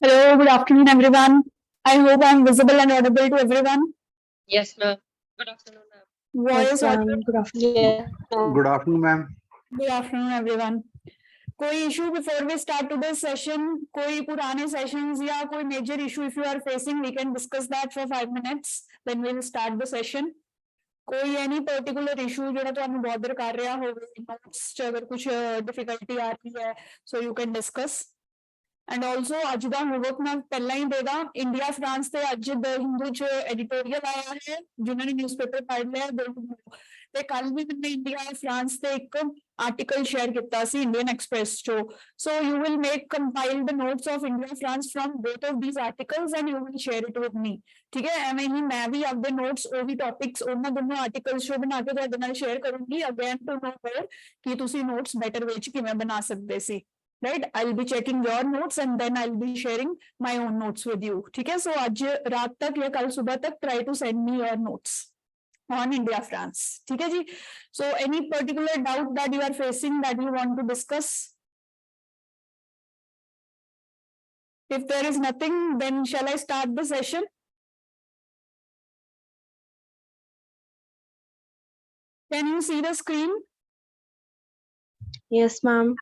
Hello, good afternoon, everyone. I hope I'm visible and audible to everyone. Yes, ma'am. Good afternoon, ma'am. Voice audible. Good afternoon. Good afternoon, ma'am. Good afternoon, everyone. कोई issue before we start today's session? कोई पुराने sessions या कोई major issue if you are facing, we can discuss that for 5 minutes. Then we will start the session. कोई any particular issue जो ਤੁਹਾਨੂੰ bother कर रहा हो, notes च अगर कुछ difficulty आ रही है, so you can discuss. And also अज का होमवर्क मैं पहला ही देगा इंडिया फ्रांस से अज द हिंदू च एडिटोरियल आया है जिन्होंने न्यूज़पेपर पढ़ लिया ते कल भी मैंने इंडिया फ्रांस से एक आर्टिकल शेयर किया सी इंडियन एक्सप्रेस चो सो you will make compile the notes of India France from both of these articles and you will share it with me ठीक है एवें ही मैं भी अपने नोट्स ਉਹ ਵੀ टॉपिक्स ਉਹਨਾਂ ਦੋਨੋਂ आर्टिकल्स जो बना के ਤੁਹਾਡੇ ਨਾਲ शेयर करूंगी अगेन टू नो मोर कि ਤੁਸੀਂ ਨੋਟਸ ਬੈਟਰ ਵੇ ਚ ਕਿਵੇਂ ਬਣਾ ਸਕਦੇ ਸੀ right I'll be checking your notes and then I'll be sharing my own notes with you ठीक है so आज रात तक या कल सुबह तक try to send me your notes on India France ठीक है जी so any particular doubt that you are facing that you want to discuss if there is nothing then shall I start the session can you see the screen Yes, ma'am.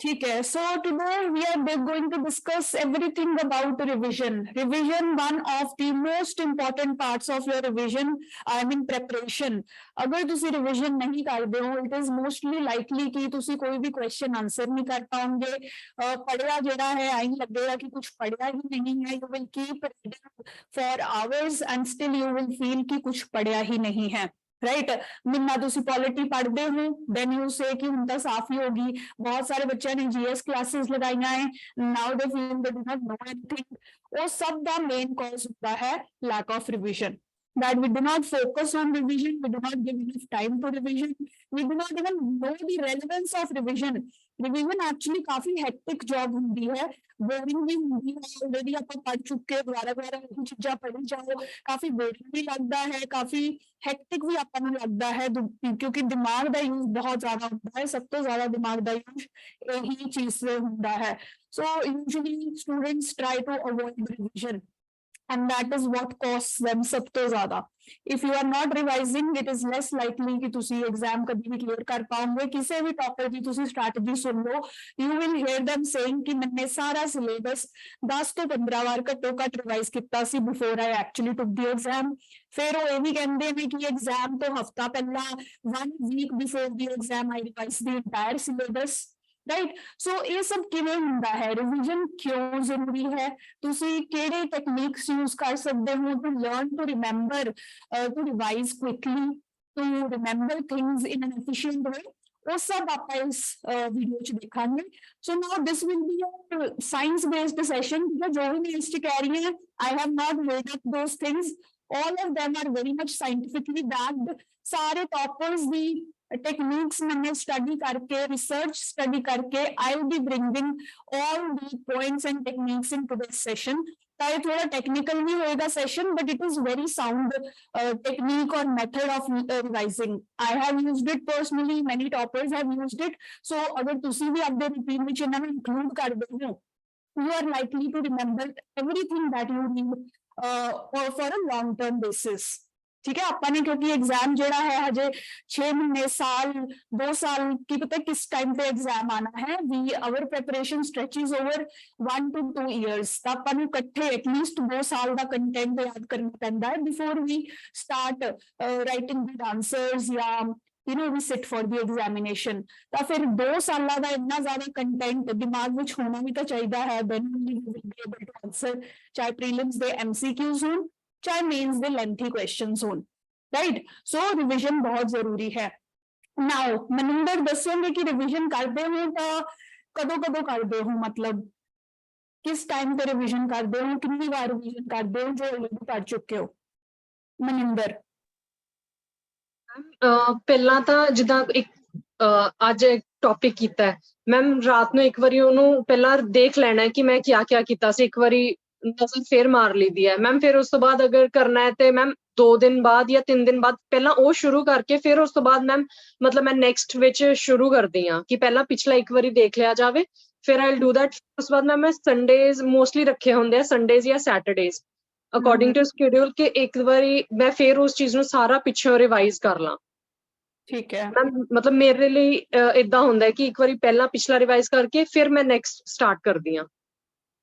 ठीक है so today we are going to discuss everything about revision one of the most important parts of your revision I mean preparation अगर तुसी revision नहीं करते हो it is mostly likely कि तुसी कोई भी question answer नहीं कर पाओगे पढ़िया जेड़ा है आई लगेगा कि कुछ पढ़िया ही नहीं है you will keep reading for hours and still you will feel कि कुछ पढ़िया ही नहीं है राइट मिन्ना तुसी पॉलिटी पढ़ते हो देन यू से कि हुण तां साफ ही होगी बहुत सारे बच्चों ने जीएस क्लासेस लगाईयां है now they feel they do not know anything वो सब दा मेन कॉज होता है lack of revision that we do not focus on revision we do not give enough time to revision we do not even know the relevance of revision actually काफी hectic job होती है boring भी होती है already आप पढ़ चुके दोबारा चीज़ां पढ़ी जाओ काफी बोरिंग भी लगता है काफी हेक्टिक भी आपको लगता है क्योंकि दिमाग का यूज बहुत ज्यादा होता है सब तो ज्यादा दिमाग का यूज यही चीज से होता है so usually students try to avoid revision and that is what costs them सब तो ज्यादा if you are not revising it is less likely कि तुसी एग्जाम कभी भी क्लियर कर पाओगे किसी भी टॉपर की तुसी strategy soon low you will hear them saying कि मैंने सारा सिलेबस 10 ਤੋਂ 15 ਵਾਰ ਘੱਟੋ ਘੱਟ ਰਿਵਾਈਜ਼ ਕੀਤਾ ਸੀ before I actually took the exam ਫਿਰ ਉਹ ਇਹ ਵੀ ਕਹਿੰਦੇ ਨੇ ਕਿ ਐਗਜ਼ਾਮ ਤੋਂ ਹਫਤਾ ਪਹਿਲਾਂ 1 week before the exam I revised the entire syllabus right so ये सब किवें हुंदा है रिविजन क्यों जरूरी है तुसी केड़े टेक्निक्स यूज कर सकते हो to learn to remember to revise quickly to remember things in an efficient way वो सब आप इस वीडियो च देखेंगे so now this will be a science based session जो भी मैं इससे कह रही हूं I have not made up those things all of them are very much scientifically backed सारे टॉपर्स दी टेक्निक्स मैंने स्टडी करके रिसर्च स्टडी करके I will be bringing all the points and techniques in today's session चाहे थोड़ा technical भी होएगा session but it is very sound technique और method of revising I have used it personally many toppers have used it so अगर तुसी भी अपने routine में इन्हां नूं इंक्लूड कर दे हो you are likely to remember everything that you need for a long term basis ठीक है अपने क्योंकि एग्जाम जोड़ा है हजे 6 महीने साल 2 साल की पता किस टाइम पे एग्जाम आना है we our preparation stretches over 1 to 2 years तो अपन इकट्ठे एटलीस्ट 2 साल का कंटेंट याद करना पैंदा है before we start writing the answers या you know we sit for the examination तो फिर 2 साल का इतना ज्यादा कंटेंट दिमाग में होना भी तो चाहिए है then we will be able to answer चाहे प्रीलिम्स दे एमसीक्यूज हों चाहे मेंस दे लेंथी क्वेश्चंस हों राइट सो रिवीजन बहुत जरूरी है नाउ मनिंदर दसोगे कि रिवीजन करते हो तो कदों करते हो मतलब किस टाइम पे रिवीजन करते हो कितनी बार रिवीजन करते हो जो ऑलरेडी पढ़ चुके हो मनिंदर ਪਹਿਲਾਂ ਤਾਂ ਜਿੱਦਾਂ ਇੱਕ ਅੱਜ ਇੱਕ ਟੌਪਿਕ ਕੀਤਾ ਹੈ ਮੈਮ ਰਾਤ ਨੂੰ ਇੱਕ ਵਾਰੀ ਉਹਨੂੰ ਪਹਿਲਾਂ ਦੇਖ ਲੈਣਾ ਹੈ ਕਿ ਮੈਂ ਕੀ ਕੀਤਾ ਸੀ ਇੱਕ ਵਾਰੀ ਨਜ਼ਰ ਫੇਰ ਮਾਰ ਲਈਦੀ ਹੈ ਮੈਮ ਫਿਰ ਉਸ ਤੋਂ ਬਾਅਦ ਅਗਰ ਕਰਨਾ ਹੈ ਤੇ ਮੈਮ 2 ਦਿਨ ਬਾਅਦ ਜਾਂ 3 ਦਿਨ ਬਾਅਦ ਪਹਿਲਾਂ ਉਹ ਸ਼ੁਰੂ ਕਰਕੇ ਫਿਰ ਉਸ ਤੋਂ ਬਾਅਦ ਮੈਮ ਮਤਲਬ ਮੈਂ ਨੈਕਸਟ ਵਿੱਚ ਸ਼ੁਰੂ ਕਰਦੀ ਹਾਂ ਕਿ ਪਹਿਲਾਂ ਪਿਛਲਾ ਇੱਕ ਵਾਰੀ ਦੇਖ ਲਿਆ ਜਾਵੇ ਫਿਰ ਆਈ'll do that। ਉਸ ਤੋਂ ਬਾਅਦ ਮੈਂ ਸੰਡੇਜ਼ ਮੋਸਟਲੀ ਰੱਖੇ ਹੁੰਦੇ ਆ, ਸੰਡੇਜ਼ ਜਾਂ ਸੈਟਰਡੇਜ਼ ਅਕੋਰਡਿੰਗ ਟੂ ਸ਼ਡਿਊਲ, ਕਿ ਇੱਕ ਵਾਰੀ ਮੈਂ ਫਿਰ ਉਸ ਚੀਜ਼ ਨੂੰ ਸਾਰਾ ਪਿੱਛੋਂ ਰਿਵਾਈਜ਼ ਕਰ ਲਾਂ। ਠੀਕ ਹੈ। ਮਤਲਬ ਮੇਰੇ ਲਈ ਇਦਾਂ ਹੁੰਦਾ ਹੈ ਕਿ ਇੱਕ ਵਾਰੀ ਪਹਿਲਾਂ ਪਿਛਲਾ ਰਿਵਾਈਜ਼ ਕਰਕੇ ਫਿਰ ਮੈਂ ਨੈਕਸਟ ਸਟਾਰਟ ਕਰਦੀ ਹਾਂ।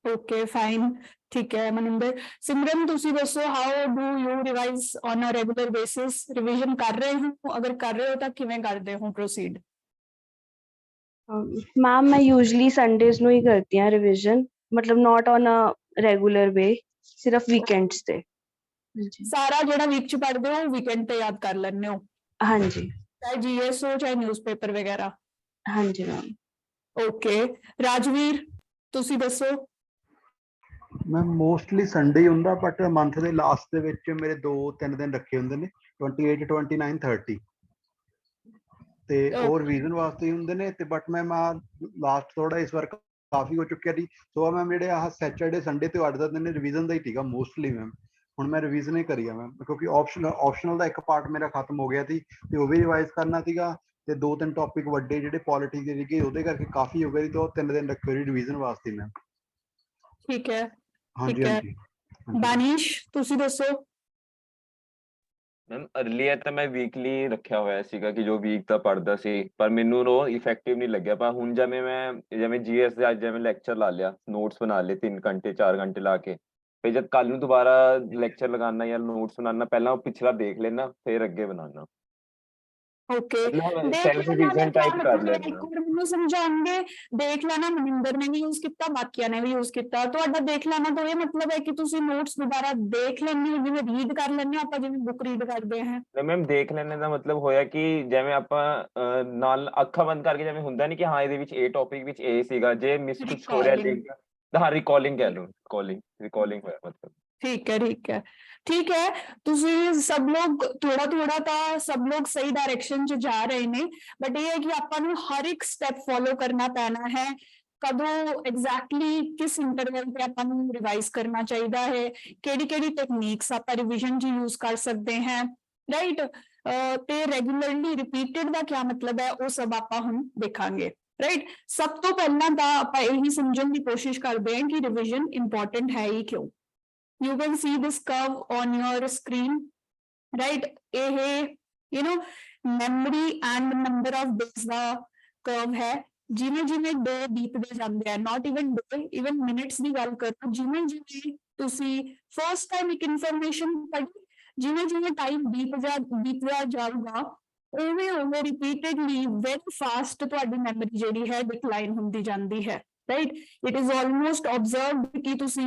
ਓਕੇ ਫਾਈਨ, ਠੀਕ ਹੈ ਮਨਿੰਦਰ। ਸਿਮਰਨ ਤੁਸੀਂ ਦੱਸੋ, how do you revise on a regular basis? Revision ਕਰ ਰਹੇ ਹੋ? ਅਗਰ ਕਰ ਰਹੇ ਹੋ ਤਾਂ ਕਿਵੇਂ ਕਰਦੇ ਹੋ ਪ੍ਰੋਸੀਡ? ਮੈਮ ਮੈਂ ਯੂਜਲੀ ਸੰਡੇਜ਼ ਨੂੰ ਹੀ ਕਰਦੀ ਹਾਂ ਰਿਵੀਜ਼ਨ, ਮਤਲਬ ਨੋਟ ਔਨ ਅ ਰੈਗੂਲਰ ਵੇ, ਸਿਰਫ ਵੀਕਐਂਡਸ ਤੇ। ਸਾਰਾ ਜਿਹੜਾ ਵੀਕ ਚ ਪੜ੍ਹਦੇ ਹੋ ਵੀਕਐਂਡ ਤੇ ਯਾਦ ਕਰ ਲੈਂਦੇ ਹੋ? ਹਾਂਜੀ ਚਾਹੇ ਜੀਐਸ ਹੋ ਚਾਹੇ ਨਿਊਜ਼ਪੇਪਰ ਵਗੈਰਾ। ਹਾਂਜੀ ਮੈਮ। ਓਕੇ ਰਾਜਵੀਰ ਤੁਸੀਂ ਦੱਸੋ? ਮੈਂ ਮੋਸਟਲੀ ਸੰਡੇ ਹੀ ਹੁੰਦਾ, ਬਟ ਮੰਥ ਦੇ ਲਾਸਟ ਦੇ ਵਿੱਚ ਮੇਰੇ 2-3 ਦਿਨ ਰੱਖੇ ਹੁੰਦੇ ਨੇ, 28, 29, 30 ਤੇ ਉਹ ਰਿਵੀਜ਼ਨ ਵਾਸਤੇ ਹੀ ਹੁੰਦੇ ਨੇ। ਤੇ ਬਟ ਮੈਂ ਲਾਸਟ ਥੋੜਾ ਇਸ ਵਾਰ ਕਾਫੀ ਹੋ ਚੁੱਕਿਆ ਸੀ, ਸੋ ਮੈਮ ਜਿਹੜੇ ਆਹ ਸੈਚਰਡੇ ਸੰਡੇ ਤੇ 8-10 ਦਿਨ ਰਿਵੀਜ਼ਨ ਦਾ ਹੀ ਸੀਗਾ ਮੋਸਟਲੀ ਮੈਮ। ਹੁਣ ਮੈਂ ਰਿਵੀਜ਼ਨ ਹੀ ਕਰੀ ਆ ਮੈਮ, ਕਿਉਂਕਿ ਆਪਸ਼ਨਲ ਦਾ ਇੱਕ ਪਾਰਟ ਮੇਰਾ ਖਤਮ ਹੋ ਗਿਆ ਸੀ ਤੇ ਉਹ ਵੀ ਰਿਵਾਈਜ਼ ਕਰਨਾ ਸੀਗਾ, ਤੇ 2-3 ਟੌਪਿਕ ਵੱਡੇ ਜਿਹੜੇ ਪੋਲਿਟਿਕਸ ਦੇ ਸੀਗੇ ਉਹਦੇ ਕਰਕੇ ਕਾਫੀ ਹੋ ਗਏ ਸੀ, ਤੇ ਉਹ 3 ਦਿਨ ਰੱਖੇ ਹੋਏ ਰਿਵੀਜ਼ਨ ਵਾਸਤੇ ਮੈਮ। ਠੀਕ ਹੈ ਹਾਂਜੀ ਠੀਕ ਹੈ। ਹਾਂਜੀ। ਦਾਨਿਸ਼ ਤੁਸੀਂ ਦੱਸੋ? ਮੈਮ ਅਰਲੀਅਰ ਤਾਂ ਮੈਂ ਵੀਕਲੀ ਰੱਖਿਆ ਹੋਇਆ ਸੀਗਾ ਕਿ ਜੋ ਵੀਕ ਦਾ ਪੜ੍ਹਦਾ ਸੀ, ਪਰ ਮੈਨੂੰ ਉਹ ਇਫੈਕਟਿਵ ਨਹੀਂ ਲੱਗਿਆ। ਪਰ ਹੁਣ ਜਿਵੇਂ ਜੀਐਸ ਦੇ ਅੱਜ ਜਿਵੇਂ ਲੈਕਚਰ ਲਾ ਲਿਆ, ਨੋਟਸ ਬਣਾ ਲਏ 3 ਘੰਟੇ 4 ਘੰਟੇ ਲਾ ਕੇ, ਫਿਰ ਜਦ ਕੱਲ ਨੂੰ ਦੁਬਾਰਾ ਲੈਕਚਰ ਲਗਾਉਣਾ ਜਾਂ ਨੋਟਸ ਬਣਾਉਣਾ, ਪਹਿਲਾਂ ਉਹ ਪਿਛਲਾ ਦੇਖ ਲੈਣਾ ਫਿਰ ਅੱਗੇ ਬਣਾਉਣਾ। ਓਕੇ ਸੈਲਫ ਰਿਵੀਜ਼ਨ ਟਾਈਪ ਕਰ ਲੈਣਾ। ਇੱਕ ਵਾਰ ਮੈਨੂੰ ਸਮਝਾਉਣਗੇ? ਦੇਖ ਲੈਣਾ ਮਨਿੰਦਰ ਨੇ ਵੀ ਯੂਜ਼ ਕੀਤਾ, ਬਾਕੀਆਂ ਨੇ ਵੀ ਯੂਜ਼ ਕੀਤਾ। ਤੁਹਾਡਾ ਦੇਖ ਲੈਣਾ ਤਾਂ ਇਹ ਮਤਲਬ ਹੈ ਕਿ ਤੁਸੀਂ ਨੋਟਸ ਦੁਬਾਰਾ ਦੇਖ ਲੈਂਦੇ ਹੋ, ਜਿਵੇਂ ਰੀਡ ਕਰ ਲੈਂਦੇ ਹੋ ਆਪਾਂ, ਜਿਵੇਂ ਬੁੱਕ ਰੀਡ ਕਰਦੇ ਹਾਂ। ਮੈਮ ਦੇਖ ਲੈਣੇ ਦਾ ਮਤਲਬ ਹੋਇਆ ਕਿ ਜਿਵੇਂ ਆਪਾਂ ਨਾਲ ਅੱਖਾਂ ਬੰਦ ਕਰਕੇ, ਜਿਵੇਂ ਹੁੰਦਾ ਨਹੀਂ ਕਿ ਹਾਂ ਇਹਦੇ ਵਿੱਚ ਇਹ ਟੌਪਿਕ ਵਿੱਚ ਇਹ ਸੀਗਾ, ਜੇ ਮਿਸ ਕੁਛ ਹੋ ਰਿਹਾ ਤਾਂ ਹਾਂ ਰਿਕਾਲਿੰਗ ਕਹਿ ਲਓ, ਰਿਕਾਲਿੰਗ ਹੋਇਆ ਮਤਲਬ। ठीक है ठीक है ठीक है। ਤੁਸੀਂ ਸਭ ਲੋਗ ਥੋੜਾ ਥੋੜਾ ਤਾਂ ਸਭ ਲੋग ਸਹੀ ਡਾਇਰੈਕਸ਼ਨ 'ਚ ਜਾ ਰਹੇ ਨੇ, ਬਟ ਇਹ ਹੈ ਕਿ ਆਪਾਂ ਨੂੰ ਹਰ ਇੱਕ ਸਟੈਪ ਫੋਲੋ ਕਰਨਾ ਪੈਣਾ ਹੈ। ਕਦੋਂ ਐਗਜ਼ੈਕਟਲੀ ਕਿਸ ਇੰਟਰਵਲ ਤੇ ਆਪਾਂ ਨੂੰ ਰਿਵਾਈਜ਼ ਕਰਨਾ ਚਾਹੀਦਾ ਹੈ, ਕਿਹੜੀ ਕਿਹੜੀ ਟੈਕਨੀਕਸ ਆਪਾਂ ਰਿਵੀਜ਼ਨ 'ਚ ਯੂਜ਼ ਕਰ ਸਕਦੇ ਹਾਂ, ਰਾਈਟ? ਤੇ ਰੈਗੂਲਰਲੀ ਰਿਪੀਟਡ ਦਾ ਕੀ ਮਤਲਬ ਹੈ, ਉਹ ਸਭ ਆਪਾਂ ਹੁਣ ਦੇਖਾਂਗੇ, ਰਾਈਟ? ਸਭ ਤੋਂ ਪਹਿਲਾਂ ਤਾਂ ਆਪਾਂ ਇਹੀ ਸਮਝਣ ਦੀ ਕੋਸ਼ਿਸ਼ ਕਰਦੇ ਹਾਂ ਕਿ ਰਿਵੀਜ਼ਨ ਇੰਪੋਰਟੈਂਟ ਹੈ ਹੀ ਕਿਉਂ। You can see this curve on your screen, right? Memory and number of days the curve ਹੈ। ਜਿਵੇਂ ਜਿਵੇਂ ਡੇ ਬੀਤਦੇ ਜਾਂਦੇ ਆ, not even day, even minutes ਦੀ ਗੱਲ ਕਰੋ, ਜਿਵੇਂ ਜਿਵੇਂ ਤੁਸੀਂ ਫਸਟ ਟਾਈਮ ਇੱਕ ਇਨਫੋਰਮੇਸ਼ਨ ਪੜ੍ਹੀ, ਜਿਵੇਂ ਜਿਵੇਂ ਟਾਈਮ ਬੀਤਦਾ ਜਾਊਗਾ, ਉਵੇਂ ਉਵੇਂ ਰਿਪੀਟਡਲੀ ਵੈਰੀ ਫਾਸਟ ਤੁਹਾਡੀ ਮੈਮਰੀ ਜਿਹੜੀ ਹੈ ਡਿਕਲਾਈਨ ਹੁੰਦੀ ਜਾਂਦੀ ਹੈ, ਰਾਈਟ? ਇਟ ਇਜ਼ ਆਲਮੋਸਟ ਆਬਜ਼ਰਵਡ ਕਿ ਤੁਸੀਂ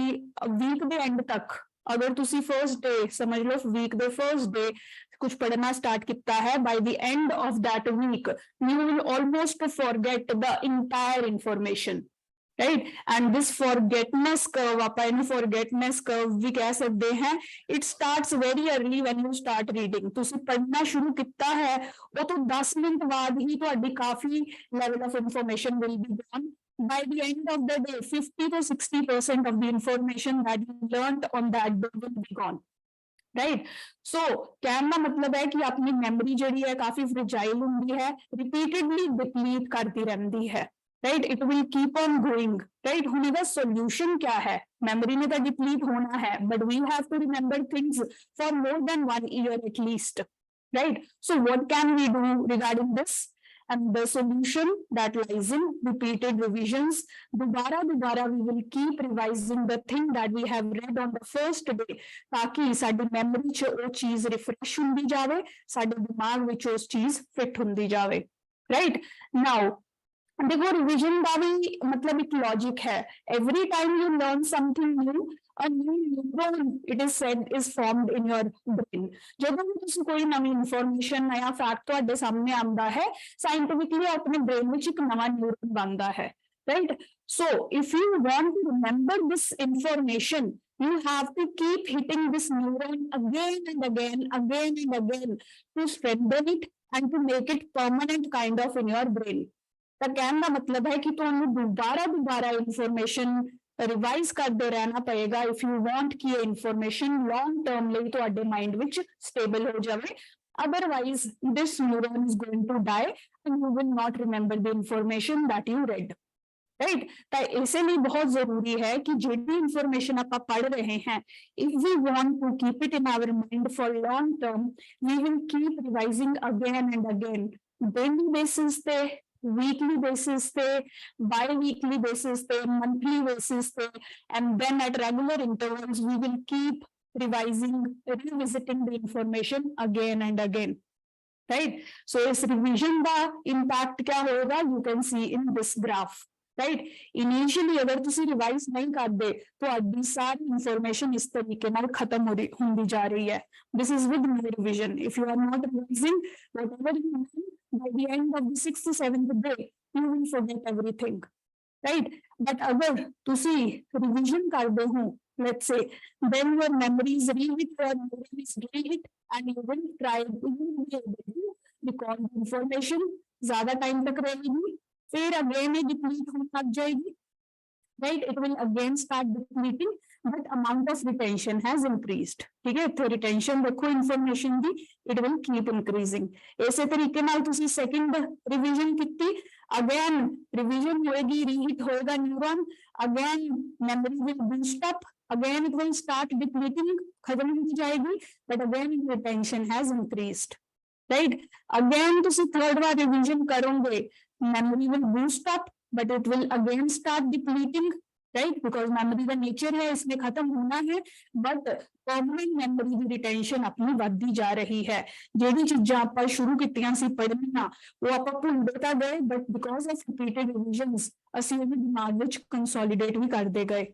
ਵੀਕ ਦੇ ਐਂਡ ਤੱਕ, ਅਗਰ ਤੁਸੀਂ ਫਰਸਟ ਡੇ ਸਮਝ ਲਓ, ਵੀਕ ਦੇ ਫਰਸਟ ਡੇ ਕੁਝ ਪੜ੍ਹਨਾ ਸਟਾਰਟ ਕੀਤਾ ਹੈ, ਬਾਈ ਦੀ end of that week you will almost forget the entire information, right? And this forgetness curve, ਆਪਾਂ ਇਹਨੂੰ forgetness curve ਵੀ ਕਹਿ ਸਕਦੇ ਹਾਂ। it starts very early when you start reading। ਤੁਸੀਂ ਪੜ੍ਹਨਾ ਸ਼ੁਰੂ ਕੀਤਾ ਹੈ, ਉਹ ਤੋਂ 10 ਮਿੰਟ ਬਾਅਦ ਹੀ ਤੁਹਾਡੀ ਕਾਫੀ level of information will be gone। By the end of the day, 50 to 60% of the information that you learned on that day will be gone, right? So ਕਹਿਣ ਦਾ ਮਤਲਬ ਹੈ ਕਿ ਆਪਣੀ ਮੈਮਰੀ ਜਿਹੜੀ ਹੈ ਕਾਫੀ ਫ੍ਰੇਜਾਈਲ ਹੁੰਦੀ ਹੈ, ਰਿਪੀਟਡਲੀ ਡਿਪਲੀਟ ਕਰਦੀ ਰਹਿੰਦੀ ਹੈ, right? It will keep on going, right? ਹੁਣ ਇਹਦਾ ਸੋਲੂਸ਼ਨ ਕੀ ਹੈ? ਮੈਮਰੀ ਨੇ ਤਾਂ ਡਿਪਲੀਟ ਹੋਣਾ ਹੈ, but we have to remember things for more than 1 year at least, right? So what can we do regarding this? And the solution that lies in repeated revisions. Dubara we will keep revising the thing that we have read on the first day, ताकि साडी memory च वो चीज refresh हुंदी जावे, साडे दिमाग विच उस चीज fit हुंदी जावे, right? Now देखो रिविजन का भी मतलब एक लॉजिक है। Every time you learn something new, a new neuron it is said is formed in your brain। ਜਦੋਂ ਵੀ ਤੁਸੀਂ ਕੋਈ ਨਵੀਂ ਇਨਫੋਰਮੇਸ਼ਨ, ਨਵਾਂ ਫੈਕਟ ਤੁਹਾਡੇ ਸਾਹਮਣੇ ਆਉਂਦਾ ਹੈ, ਸਾਇੰਟਿਫਿਕਲੀ ਆਪਣੇ ਬ੍ਰੇਨ ਵਿੱਚ ਇੱਕ ਨਵਾਂ ਨਿਊਰਨ ਬਣਦਾ ਹੈ, right? So if you want to remember this information, you have to keep hitting this neuron again and again to strengthen it and to make it permanent kind of in your brain। ਤਾਂ ਕਹਿਣ ਦਾ ਮਤਲਬ ਹੈ ਕਿ ਤੁਹਾਨੂੰ ਦੁਬਾਰਾ information revise ਕਰਦੇ ਰਹਿਣਾ ਪਏਗਾ ਇਫ ਯੂ ਵਾਂਟ ਕਿ ਇਹ ਇਨਫੋਰਮੇਸ਼ਨ ਲੌਂਗ ਟਰਮ ਲਈ ਤੁਹਾਡੇ ਮਾਈਂਡ ਵਿੱਚ ਸਟੇਬਲ ਹੋ ਜਾਵੇ। Otherwise, this neuron is going to die and you will not remember the information that you read, right. तो इसे लिए बहुत जरूरी है कि जो भी इंफॉर्मेशन आप पढ़ रहे हैं, if we want to keep it in our mind for long term, we will keep revising again and again, daily basis पे, वीकली बेसिस पे, बाई वीकली बेसिस पे, मंथली बेसिस पे, and then at regular intervals we will keep revising, revisiting the information again and again, right. So इस revision का impact क्या होगा, you can see in this graph, right. Initially अगर तुसी revise नहीं करते तो अड्डी सारी इंफॉर्मेशन इस तरीके नाल खत्म होंदी जा रही है। This is with no revision, if you are not revising whatever you learn by the end of the 6th to 7th day you will forget everything, right। but अगर तुसी रिविजन करते हो, let's say, then your memory is re-hit, your memory is re-hit, and you will try, you will be able to recall the information ज्यादा time तक रहेगी, फिर again ये deplete होने लग जाएगी, right, it will again start depleting, but amount of retention has increased, ठीक है। तो retention देखो information the, it will keep increasing। ऐसे तरीके नाल तुसी second revision किती, again revision होएगी, reheat होएगा neuron, again memory will boost up, again it will start depleting, खत्म हो जाएगी, but again retention has increased, right। again तुसी third बार revision करोगे, memory will boost up, but it will again start depleting, right, because memory का nature है, इसमें खत्म होना है, but permanent memory की retention अपनी बढ़ती जा रही है। जेडी चीज़ां आप शुरू कीतियां सी पढ़ना वो आप भूलते गए, but because of repeated revisions ਅਸੀਂ ਉਹਨੂੰ दिमाग ਵਿੱਚ consolidate भी करते गए,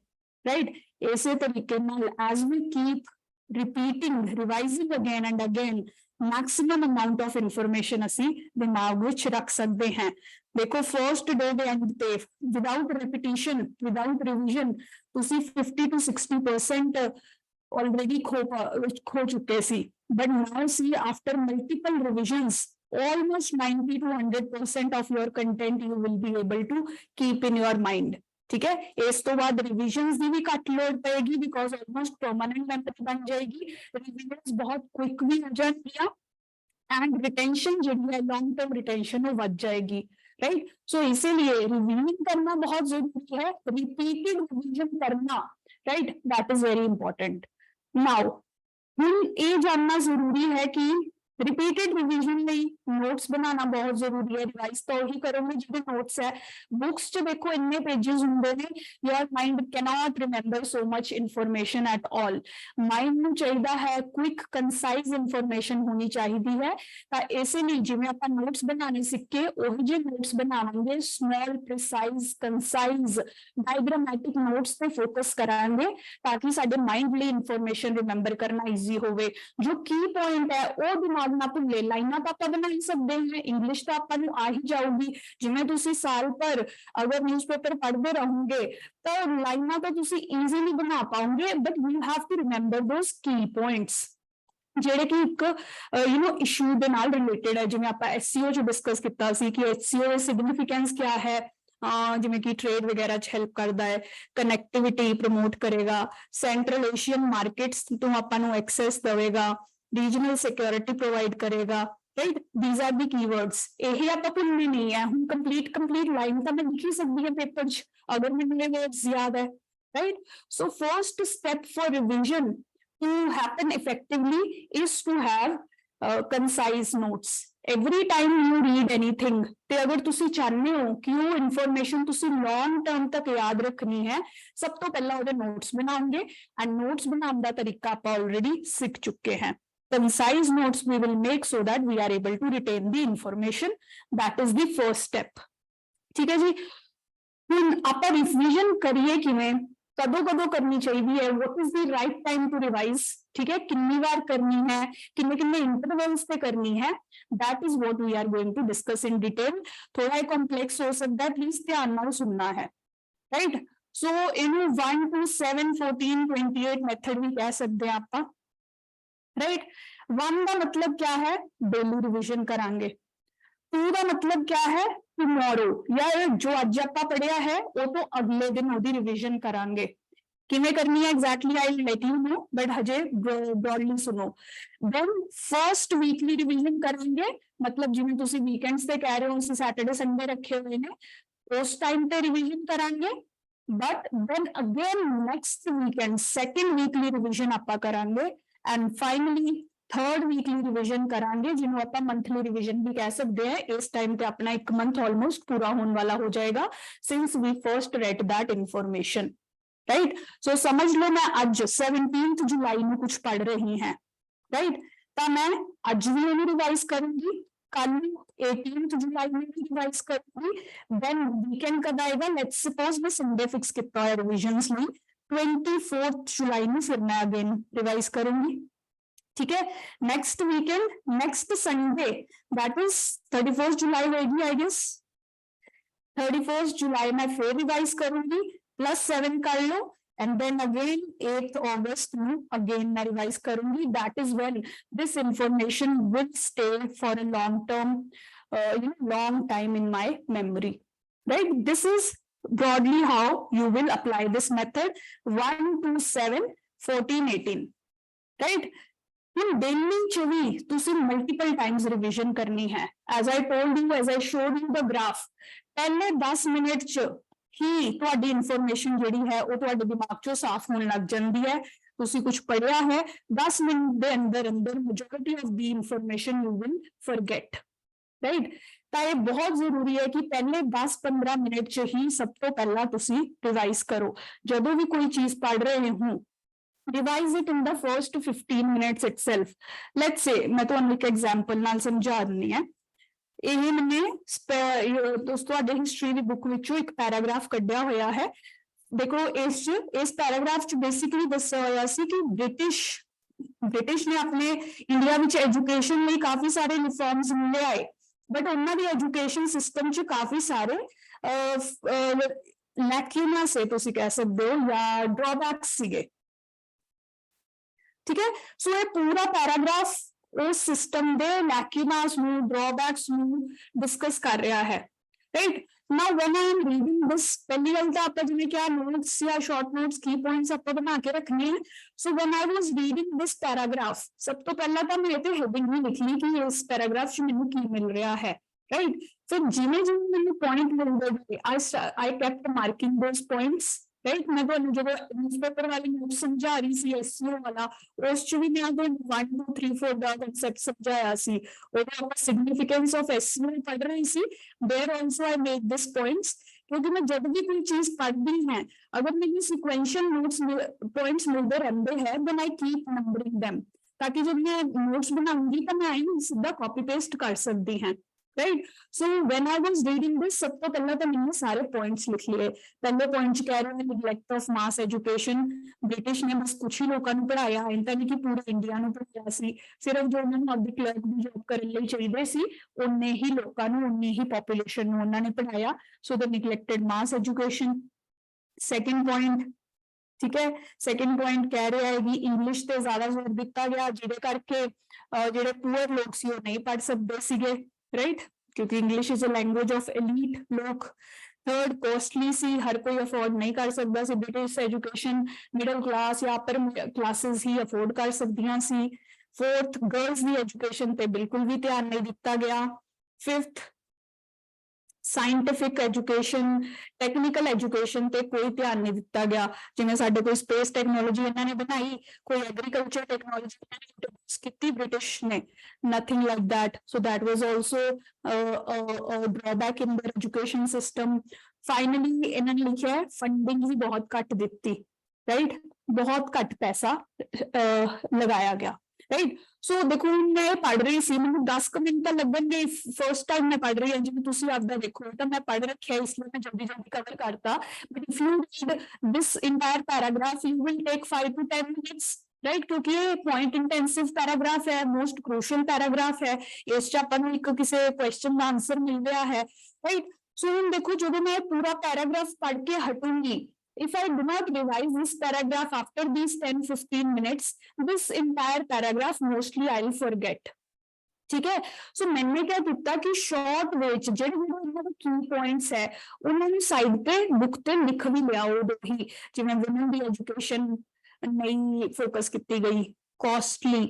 right। इसे तरीके नाल as we keep repeating, revising again and again, maximum amount of information ਅਸੀਂ दिमाग ਵਿੱਚ ਰੱਖ ਸਕਦੇ हैं। देखो फर्स्ट डे दे एंड ते विदाउट रेपिटेशन, विदाउट रिविजन तुसी 50 to 60% ऑलरेडी खो चुके सी, but now see after multiple revisions almost 90 to 100% of your content you will be able to keep in your mind, ठीक है। इस तो बाद रिविजन्स दी भी घट load Peggy, because almost permanent memory बन जाएगी, रिविजन्स बहुत क्विक भी हो जाएगी, एंड रिटेंशन जो है लॉन्ग टर्म रिटेंशन वो बढ़ जाएगी, राइट। सो इसीलिए रिवीजन करना बहुत जरूरी है, रिपीटेड रिवीजन करना, right, that is very important. Now हम ये जानना जरूरी है कि रिपीटेड रिवीजन ਲਈ नोट्स बनाना बहुत जरूरी है। रिवाइज तो ही करोगे जिहदे नोट्स है, बुक्स च देखो इन्ने पेजेस होंदे ने, your mind cannot remember so much information at all. Mind ਨੂੰ ਚਾਹੀਦਾ है क्विक कंसाइज इन्फॉर्मेशन होनी चाहिए है, ਤਾਂ ਇਸੇ ਲਈ ਜਿਵੇਂ ਆਪਾਂ ਨੋਟਸ ਬਣਾਉਣੇ ਸਿੱਕੇ ਉਹੀ ਜਿਹੇ ਨੋਟਸ ਬਣਾਵਾਂਗੇ, ਸਮਾਲ ਪ੍ਰੀਸਾਈਜ਼ ਕੰਸਾਈਜ਼ ਡਾਇਗਰਾਮੈਟਿਕ ਨੋਟਸ ਤੇ ਫੋਕਸ ਕਰਾਂਗੇ ਤਾਂ ਕਿ ਸਾਡੇ ਮਾइंड ਲਈ ਇਨਫੋਰਮੇਸ਼ਨ ਰਿਮੈਂबर करना ਈਜ਼ੀ ਹੋਵੇ। जो की पॉइंट है ਉਹ दिमाग ना भुले, लाइना तो आप बना ही सकते हैं, इंग्लिश तो आप आ ही जाऊगी, जिवें तुसी साल पर अगर न्यूज़पेपर पढ़ते रहोगे तो लाइना तो तुसी इजीली बना पाओगे, but you have to remember those key points ਜਿਹੜੇ ਕਿ ਇੱਕ ਯੂ نو ਇਸ਼ੂ ਦੇ ਨਾਲ ਰਿਲੇਟਡ ਹੈ। ਜਿਵੇਂ ਆਪਾਂ ਐਸਸੀਓ ਚ ਡਿਸਕਸ ਕੀਤਾ ਸੀ ਕਿ ਐਸਸੀਓ ਦਾ ਸਿਗਨੀਫੀਕੈਂਸ क्या है, ਜਿਵੇਂ ਕਿ ट्रेड वगैरह ਚ ਹੈਲਪ ਕਰਦਾ ਹੈ, ਕਨੈਕਟੀਵਿਟੀ ਪ੍ਰਮੋਟ ਕਰੇਗਾ, ਸੈਂਟਰਲ ਏਸ਼ੀਅਨ ਮਾਰਕੀਟਸ ਤੋਂ ਆਪਾਂ ਨੂੰ ਐਕਸੈਸ ਦੇਵੇਗਾ, रीजनल सिक्योरिटी प्रोवाइड करेगा, right. These are the keywords, यही आप भूलने नहीं है। हम कंप्लीट लाइन तो मैं लिख ही सकती है पेपर च अगर मैंने ये वर्ड्स याद है, right. So first step for revision to happen effectively is to have concise notes. Every time you read anything ते अगर तुसी चाहते हो कि वो इन्फॉर्मेशन तुसी लॉन्ग टर्म तक याद रखनी है, सब तो पहला वो नोट्स बनाओगे, एंड नोट्स बनाने का तरीका आप ऑलरेडी सीख चुके हैं। Concise notes we will make so that we are able to retain the information, that is the first step, ठीक है जी। ਹੁਣ ਆਪਾਂ रिवीजन करिए किवें, कदों करनी चाहिए है, what is the right time to revise, ठीक है, कितनी बार करनी है, कितने इंटरवल्स पे करनी है, that is what we are going to discuss in detail। थोड़ा कॉम्प्लेक्स हो सकता है, प्लीज ध्यान नाल सुनना है, राइट। सो इनू 1 to 7 14 28 मेथड भी कह सकते हैं आप, राइट। 1 का मतलब क्या है, डेली रिविजन करांगे। 2 का मतलब क्या है, टुमारो, या जो अज आपां पढ़िया है वो तो अगले दिन ओदी रिविजन करांगे। किवें करनी है exactly I will let you know, but हजे ब्रॉडली सुनो। देन फर्स्ट वीकली रिविजन करेंगे, मतलब जिवें तुसीं वीकेंड्स ते कह रहे हो, सैटरडे संडे रखे हुए ने, उस टाइम पे रिवीजन करांगे, but then again next weekend second weekly revision आपां करांगे, and finally third weekly revision करांगे, जिन्हों आपां मंथली रिवीजन भी कह सकते हैं। इस टाइम पे अपना 1 मंथ ऑलमोस्ट पूरा होने वाला हो जाएगा since we first read that information, right. So समझ लो मैं आज 17 जुलाई में कुछ पढ़ रही हैं, राइट, तो मैं आज भी उन्हें रिवाइज करूंगी, कल 18 जुलाई में भी रिवाइज करूंगी, देन वीकेंड कब आएगा, लेट्स सपोज मैं संडे फिक्स किया है रिविजन्स में, 24 जुलाई में फिर मैं अगेन रिवाइज करूंगी, ठीक है। Next weekend next Sunday that is 31 जुलाई होगी आई गेस, 31 जुलाई में फिर रिवाइज करूंगी, +7 कर लो, and then again 8th August में again मैं revise करूंगी, that is when this information will stay for a long term, long time in my memory, right? This is broadly how you will apply this method 1 to 7 14 18, right? In daily च भी तुसी multiple times revision करनी है, as I told you, as I showed you the graph, पहले 10 minute च ही ਤੁਹਾਡੀ information ਜਿਹੜੀ ਹੈ ਉਹ ਤੁਹਾਡੇ ਦਿਮਾਗ ਚੋਂ ਸਾਫ਼ ਹੋਣ ਲੱਗ ਜਾਂਦੀ ਹੈ, ਤੁਸੀਂ ਕੁਝ ਪੜਿਆ ਹੈ 10 ਮਿੰਟ ਦੇ ਅੰਦਰ ਅੰਦਰ majority of the information you will forget, right. ਤਾਂ ਇਹ ਬਹੁਤ ਜ਼ਰੂਰੀ ਹੈ ਕਿ ਪਹਿਲੇ 10-15 ਮਿੰਟ ਚ ਹੀ ਸਭ ਤੋਂ ਪਹਿਲਾਂ ਤੁਸੀਂ ਰਿਵਾਈਜ਼ ਕਰੋ, ਜਦੋਂ ਵੀ ਕੋਈ ਚੀਜ਼ ਪੜ ਰਹੇ ਹੋ revise it in the first 15 minutes itself. Let's say मैं ਤੁਹਾਨੂੰ ਇੱਕ ਐਗਜ਼ਾਮਪਲ ਨਾਲ ਸਮਝਾ ਦਿੰਨੀ ਹੈ, ਇਹ ਮੈंने ਤੁਹਾਡੇ ਹਿਸਟਰੀ ਦੀ ਬੁੱਕ ਵਿੱਚੋਂ ਇੱਕ ਪੈਰਾਗ੍ਰਾਫ ਕੱਢਿਆ ਹੋਇਆ ਹੈ, ਦੇਖੋ ਇਸ ਪੈਰਾਗ੍ਰਾਫ ਚ ਬੇਸਿਕਲੀ ਦੱਸਿਆ ਹੋਇਆ ਸੀ ਕਿ ਬ੍ਰਿਟਿਸ਼ ਨੇ ਆਪਣੇ ਇੰਡੀਆ ਵਿੱਚ ਐਜੂਕੇਸ਼ਨ ਲਈ ਕਾਫੀ ਸਾਰੇ ਰਿਫਾਰਮਸ ਲਿਆਏ, ਬਟ ਉਹਨਾਂ ਦੀ ਐਜੂਕੇਸ਼ਨ ਸਿਸਟਮ ਚ ਕਾਫੀ ਸਾਰੇ ਲੈਕਿਊਨਾ ਸੇ ਤੁਸੀਂ ਕਹਿ ਸਕਦੇ ਹੋ ਜਾਂ ਡਰਾਬੈਕਸ ਸੀਗੇ, ठीक है। सो ये पूरा पैराग्राफ उस सिस्टम दे लैक्यूनास ਨੂੰ ड्रॉबैक्स ਨੂੰ डिस्कस कर रहा है, right. Now when I am reading this, पहली गल तो आपका जिन्हें क्या नोट्स या शॉर्ट नोट्स की पॉइंट्स आपको बना के रखने हैं। So when I was reading this paragraph, सब तो पहला तो मैं इते हेडिंग भी लिख ली कि इस पैराग्राफ से मैंने की मिल रहा है, राइट। फिर जिन्हें जिन्हें मैंने पॉइंट मिल गए I kept marking those points, right. मैं तो जो न्यूज़पेपर वाली नोट समझा रही सी एसईओ वाला, उस च भी मैं तो 1 2 3 4 का कांसेप्ट समझाया सी, और सिग्निफिकेंस ऑफ एसईओ पढ़ रही सी, there also I make this points, क्योंकि मैं जब भी कोई चीज पढ़ती है अगर मुझे सिक्वेंशियल नोट्स पॉइंट्स मिलते रहते हैं then I keep numbering them, ताकि जब मैं नोट्स बनाऊंगी तो मैं सीधा कॉपी पेस्ट कर सकती हैं, right. So when I was reading this, सब तो पहले तो मैंने सारे पॉइंट्स लिख लिए। पहले पॉइंट कह रहे हैं neglect of mass education, British ने बस कुछ ही लोगों को पढ़ाया, इंता नहीं कि पूरे इंडिया ਨੂੰ ਪੜਾਇਆ ਸੀ, ਸਿਰਫ ਜੋ ਉਹਨਾਂ ਨੂੰ ਆਪਣੀ ਕਲਰਕ ਦੀ ਜੌਬ ਕਰਨ ਲਈ ਚਾਹੀਦੇ ਸੀ ਉਨੇ ਹੀ ਲੋਕਾਂ ਨੂੰ, ਉਨੀ ਹੀ ਪੋਪੂਲੇਸ਼ਨ ਨੂੰ ਉਹਨਾਂ ਨੇ ਪੜਾਇਆ। ਸੋ ਦ ਨਿਗਲੈਕਟਡ ਮਾਸ ਐਜੂਕੇਸ਼ਨ। ਸੈਕੰਡ ਪॉइंट, ठीक है, सैकेंड पॉइंट कह रहा है कि इंग्लिश ਤੇ ਜ਼ਿਆਦਾ ਜ਼ੋਰ ਦਿੱਤਾ ਗਿਆ, ਜਿਹਦੇ ਕਰਕੇ ਜਿਹੜੇ ਪੂਅਰ ਲੋਕ ਸੀ ਉਹ ਨਹੀਂ ਪੜ ਸਕਦੇ ਸੀਗੇ, राइट, क्योंकि English is a language of elite लोग। थर्ड, कॉस्टली सी, हर कोई अफोर्ड नहीं कर सकता सी ब्रिटिश एजुकेशन, मिडल क्लास या अपर क्लासेस ही अफोर्ड कर सकदियां सी। फोर्थ, गर्ल्स की एजुकेशन पे बिल्कुल भी ध्यान नहीं दिता गया। Fifth, scientific education, technical education पे कोई ध्यान नहीं दिता गया, जिवें साडे कोई स्पेस टेक्नोलॉजी इन्होंने बनाई, कोई एग्रीकल्चर टेक्नोलॉजी इंट्रोड्यूस की ब्रिटिश ने, nothing like that. So that was also drawback in their education system. Finally इन्होंने लिखा है फंडिंग भी बहुत घट दी, राइट, बहुत घट पैसा लगाया गया, राइट। सो देखो मैं पढ़ रही सी, मैं 10 मिनट तो लगेंगे, फर्स्ट टाइम मैं पढ़ रही हूँ, जिवें तुसीं आपदा देखो तो मैं पढ़ रखा है इसलिए मैं जल्दी जल्दी कवर करता, but if you read this entire paragraph you will take 5 to 10 minutes, right, क्योंकि ये पॉइंट इंटेंसिव पैराग्राफ है, मोस्ट क्रूशियल पैराग्राफ है, इस च आपां नूं एक किसी क्वेश्चन का आंसर मिल रहा है, राइट। सो हुण देखो जो मैं पूरा पैराग्राफ पढ़ के हटूंगी, if I do not revise this paragraph after these 10-15 minutes, this entire paragraph mostly I'll forget, ठीक है। सो मैंने क्या किया कि शॉर्ट वे जो की पॉइंट्स है उन्होंने साइड पे बुक ते लिख भी लिया, उदों ही जिवें वुमेन दी एजुकेशन नहीं फोकस की गई, कॉस्टली,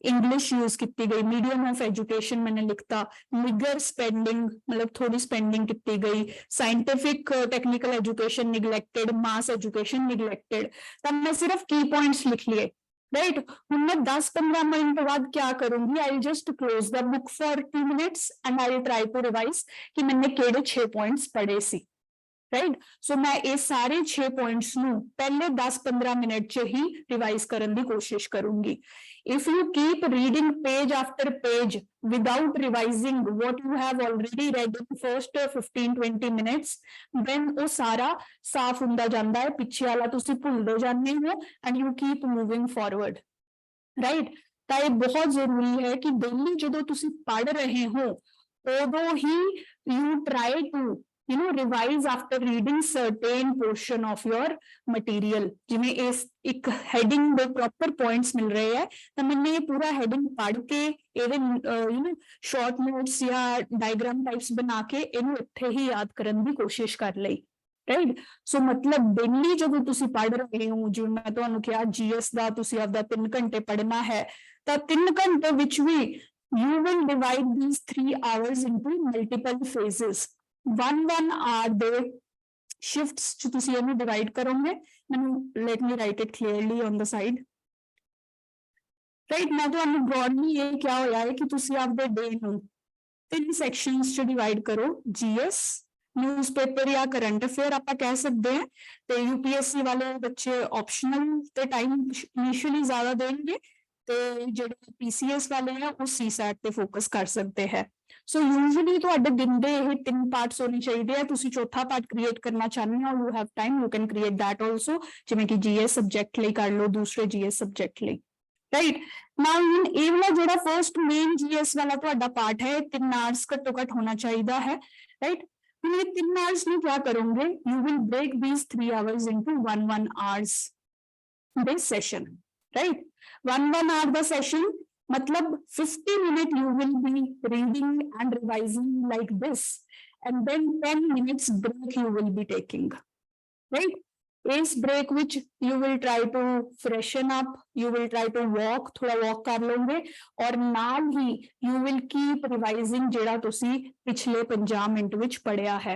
इंग्लिश यूज की गई, मीडियम ऑफ एजुकेशन मैंने लिखता, निगर स्पेंडिंग मतलब थोड़ी स्पेंडिंग की गई, साइंटिफिक टेक्निकल एजुकेशन निगलेक्टेड, मास एजुकेशन निगलेक्टेड। तब मैं सिर्फ की पॉइंट्स लिख लिए, राइट। हूँ मैं 10-15 मिनट बाद क्या करूंगी, I just close the book for 2 minutes and I try to revise कि मैंने केड़े 6 पॉइंट्स पढ़े सी, राइट। सो मैं ये सारे 6 पॉइंट्स नू पहले 10-15 मिनट च ही रिवाइज करने की कोशिश करूंगी। If you keep reading page after page without revising what you have already read in first 15-20 minutes, then वो सारा साफ हुंदा जांदा है, पिछे वाला तुसी भुलदे जांदे हो and you keep moving forward, right. तो ये बहुत जरूरी है कि डेली जो तुसी पढ़ रहे हो उदों ही you try to revise after reading certain portion of your material. जिमें इस एक हेडिंग दे प्रॉपर पॉइंट्स मिल रहे हैं तो मैंने ये पूरा हेडिंग पढ़ के शॉर्ट नोट्स या डायग्राम टाइप्स बना के इन्हें इत्थे ही याद करने की कोशिश कर ली, राइट। सो मतलब डेली जो तुसी पढ़ रहे हो, जो मैं तुहानू कहा जीएस दा तुसी आपदा 3 घंटे पढ़ना है, तो 3 घंटे विच भी you will divide these 3 hours into multiple phases. 1 hour they shifts च तुसी इन्हें divide करोगे। Let me write it clearly on the side. Right, मैं तो broadly ये क्या होया है कि तुसी आपदे डे नू 3 sections च divide करो, GS, न्यूज़पेपर या करंट अफेयर आप कह सकते हैं। तो यूपीएससी वाले बच्चे ऑप्शनल ते टाइम इनिशियली ज्यादा देंगे, ਤੇ ਜਿਹੜੇ ਪੀਸੀਐਸ ਵਾਲੇ ਆ ਉਹ ਸੀਸੈਟ ਤੇ ਫੋਕਸ ਕਰ ਸਕਦੇ ਹੈ। ਸੋ ਯੂਜੂਅਲੀ ਤੁਹਾਡੇ ਦਿਨ ਦੇ ਇਹ 3 ਪਾਰਟਸ ਹੋਣੇ ਚਾਹੀਦੇ ਆ। ਤੁਸੀਂ ਚੌਥਾ ਪਾਰਟ ਕ੍ਰੀਏਟ ਕਰਨਾ ਚਾਹੁੰਦੇ ਹੋ, you have time, you can create that also, ਜਿਵੇਂ ਕਿ ਜੀਐਸ ਸਬਜੈਕਟ ਲਈ ਕਰ ਲਓ, ਦੂਸਰੇ ਜੀਐਸ ਸਬਜੈਕਟ ਲਈ, ਰਾਈਟ। ਨਾਓ ਇਹ ਵਾਲਾ ਜਿਹੜਾ ਫਰਸਟ ਮੇਨ ਜੀਐਸ ਵਾਲਾ ਤੁਹਾਡਾ ਪਾਰਟ ਹੈ 3 ਆਵਰਸ ਘੱਟੋ ਘੱਟ ਹੋਣਾ ਚਾਹੀਦਾ ਹੈ, ਰਾਈਟ। ਹੁਣ ਇਹ 3 ਆਵਰਸ ਨੂੰ क्या करोगे, you will break these 3 hours into 1 hours this session, right। 1 hour the session मतलब 50 minutes you will be reading and revising like this, and then 10 minutes break you will be taking, right। इस break which you will try to freshen up, you will try to walk, थोड़ा walk कर लोगे, और नाल ही you will keep revising जेड़ा तुसी पिछले 50 minute विच पढ़िया है,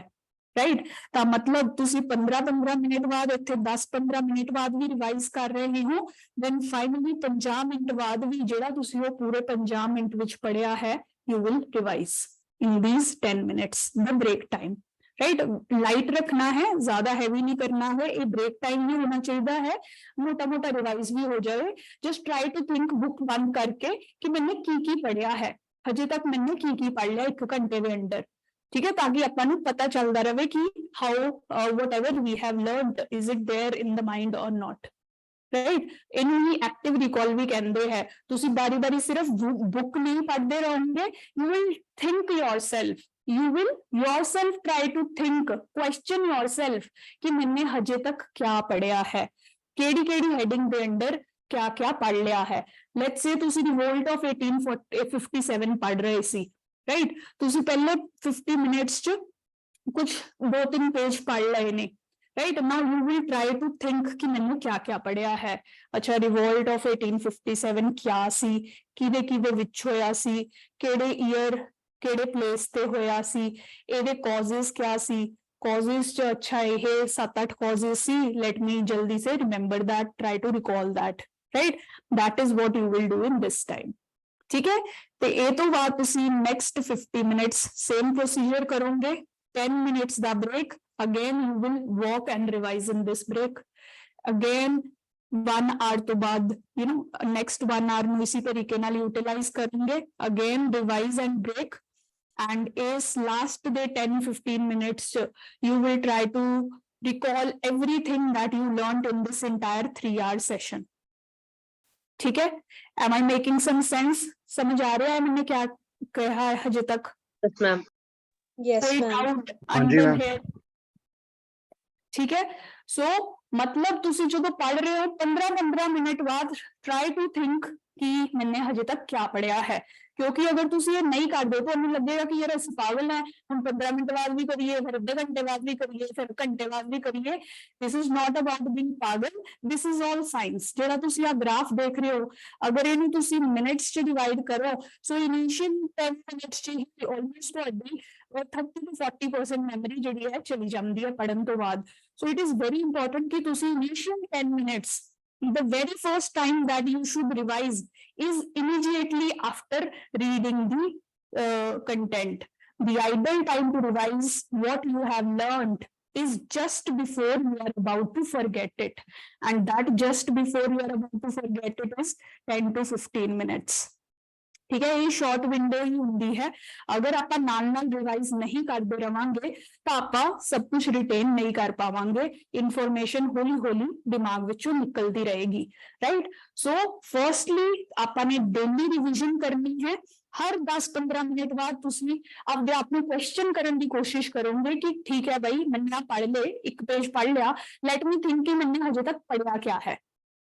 राइट। तो मतलब तुसी 15-15 मिनट बाद इत्थे 10-15 मिनट बाद भी रिवाइज कर रहे हो, देन फाइनली 50 मिनट बाद भी जेड़ा तुसी वो पूरे 50 मिनट विच पढ़िया है you will revise in these 10 minutes the break time, right. Light रखना है, ज्यादा हैवी नहीं करना है, ये ब्रेक टाइम भी होना चाहिए है, मोटा मोटा रिवाइज भी हो जाए। Just try to think book बंद करके कि मैंने की पढ़िया है, हजे तक मैंने की पढ़ लिया 1 घंटे के अंदर, ठीक है, ताकि अपन पता चलता रहे कि how whatever we have learned is it there in the mind और नॉट, राइट। इनू ही एक्टिव रिकॉल भी कहते हैं। तुसी बारी बारी सिर्फ बुक नहीं पढ़ते रहोगे, you will think yourself, you will yourself try to think, question yourself कि मैंने हजे तक क्या पढ़िया है, केड़ी हेडिंग दे अंडर क्या क्या पढ़ लिया है। लेट्स से तुसी रिवोल्ट ऑफ 1857 पढ़ रहे सी, राइट। तुसी पहले 50 मिनट्स च कुछ 2-3 पेज पढ़ लए ने, right. Now you will try to think कि मैंने क्या क्या पढ़िया है। अच्छा, रिवोल्ट ऑफ 1857 क्या सी, किदे विच होया सी, केड़े ईयर केड़े प्लेस ते होया सी, एदे कॉजेस क्या सी, कॉजेस च अच्छा ये 7-8 कॉजेस सी, लेट मी जल्दी से remember that, try to recall that, right. That is what you will do in this time, ठीक है। तो ये तो बाद तुसी नेक्स्ट 50 मिनट्स सेम प्रोसीजर करोगे, 10 मिनट्स दा break, again you will walk and revise in this break, again 1 hour तो बाद नेक्स्ट 1 आवर में इसी तरीके नाल यूटिलाइज करेंगे, again revise and break, and इस लास्ट दे 10-15 minutes you will try to recall everything that you learned in this entire 3 hour session, ठीक है। Am I making some sense, समझ आ रहा है मैंने क्या कहा है हजे तक? यस मैम, यस कोई मैम, डाउट हाँ जी अंदर मैम। है? ठीक है। सो मतलब तुसी जो पढ़ रहे हो 15-15 मिनट बाद ट्राई टू थिंक कि मैंने हजे तक क्या पढ़िया है, क्योंकि अगर तुसी ये नहीं करदे ਤੁਹਾਨੂੰ ਲੱਗੇਗਾ ਕਿ ਯਾਰ ਅਸੀਂ ਪਾਗਲ ਹੈ ਹੁਣ 15 ਮਿੰਟ ਬਾਅਦ ਵੀ ਕਰੀਏ ਫਿਰ ਅੱਧੇ ਘੰਟੇ ਬਾਅਦ ਵੀ ਕਰੀਏ ਫਿਰ ਘੰਟੇ ਬਾਅਦ ਵੀ ਕਰੀਏ this is not about being ਪਾਗਲ this is all science ਜਿਹੜਾ ਤੁਸੀਂ ਆ ਗ੍ਰਾਫ ਦੇਖ ਰਹੇ ਹੋ ਅਗਰ ਇਹਨੂੰ ਤੁਸੀਂ ਮਿੰਟਸ ਚ ਡਿਵਾਈਡ ਕਰੋ ਸੋ ਇਨੀਸ਼ੀਅਲ 10 ਮਿੰਟਸ ਚ ਹੀ ਆਲਮੋਸਟ ਤੁਹਾਡੀ 30 to 40% ਮੈਮਰੀ ਜਿਹੜੀ ਹੈ ਚਲੀ ਜਾਂਦੀ ਹੈ ਪੜਨ ਤੋਂ ਬਾਅਦ so it is very important ਕਿ ਤੁਸੀਂ initial 10 minutes the very first time that you should revise is immediately after reading the content. The ideal time to revise what you have learned is just before you are about to forget it. And that just before you are about to forget it is 10 to 15 minutes. ठीक है ये short window ही ਹੁੰਦੀ ਹੈ ਅਗਰ ਆਪਾਂ ਨਾਲ revise ਨਹੀਂ ਕਰਦੇ ਰਵਾਂਗੇ ਤਾਂ ਆਪਾਂ ਸਭ ਕੁਝ ਰਿਟੇਨ ਨਹੀਂ ਕਰ ਪਾਵਾਂਗੇ ਇਨਫੋਰਮੇਸ਼ਨ ਹੌਲੀ ਹੌਲੀ ਦਿਮਾਗ ਵਿੱਚੋਂ ਨਿਕਲਦੀ ਰਹੇਗੀ ਰਾਈਟ ਸੋ ਫਰਸਟਲੀ ਆਪਾਂ ਨੇ ਡੇਲੀ ਰਿਵੀਜ਼ਨ ਕਰਨੀ ਹੈ ਹਰ 10-15 ਮਿੰਟ ਬਾਅਦ ਤੁਸੀਂ ਆਪਦੇ ਆਪ ਨੂੰ ਕੁਐਸਚਨ ਕਰਨ ਦੀ ਕੋਸ਼ਿਸ਼ ਕਰੋਗੇ ਕਿ ਠੀਕ ਹੈ ਭਾਈ ਮੈਨੇ ਪੜ੍ਹ ਲਏ ਇੱਕ ਪੇਜ ਪੜ੍ਹ ਲਿਆ ਲੈਟ ਮੀ ਥਿੰਕ ਕਿ ਮੈਨੇ ਹਜੇ ਤੱਕ ਪੜ੍ਹਿਆ ਕਿਆ ਹੈ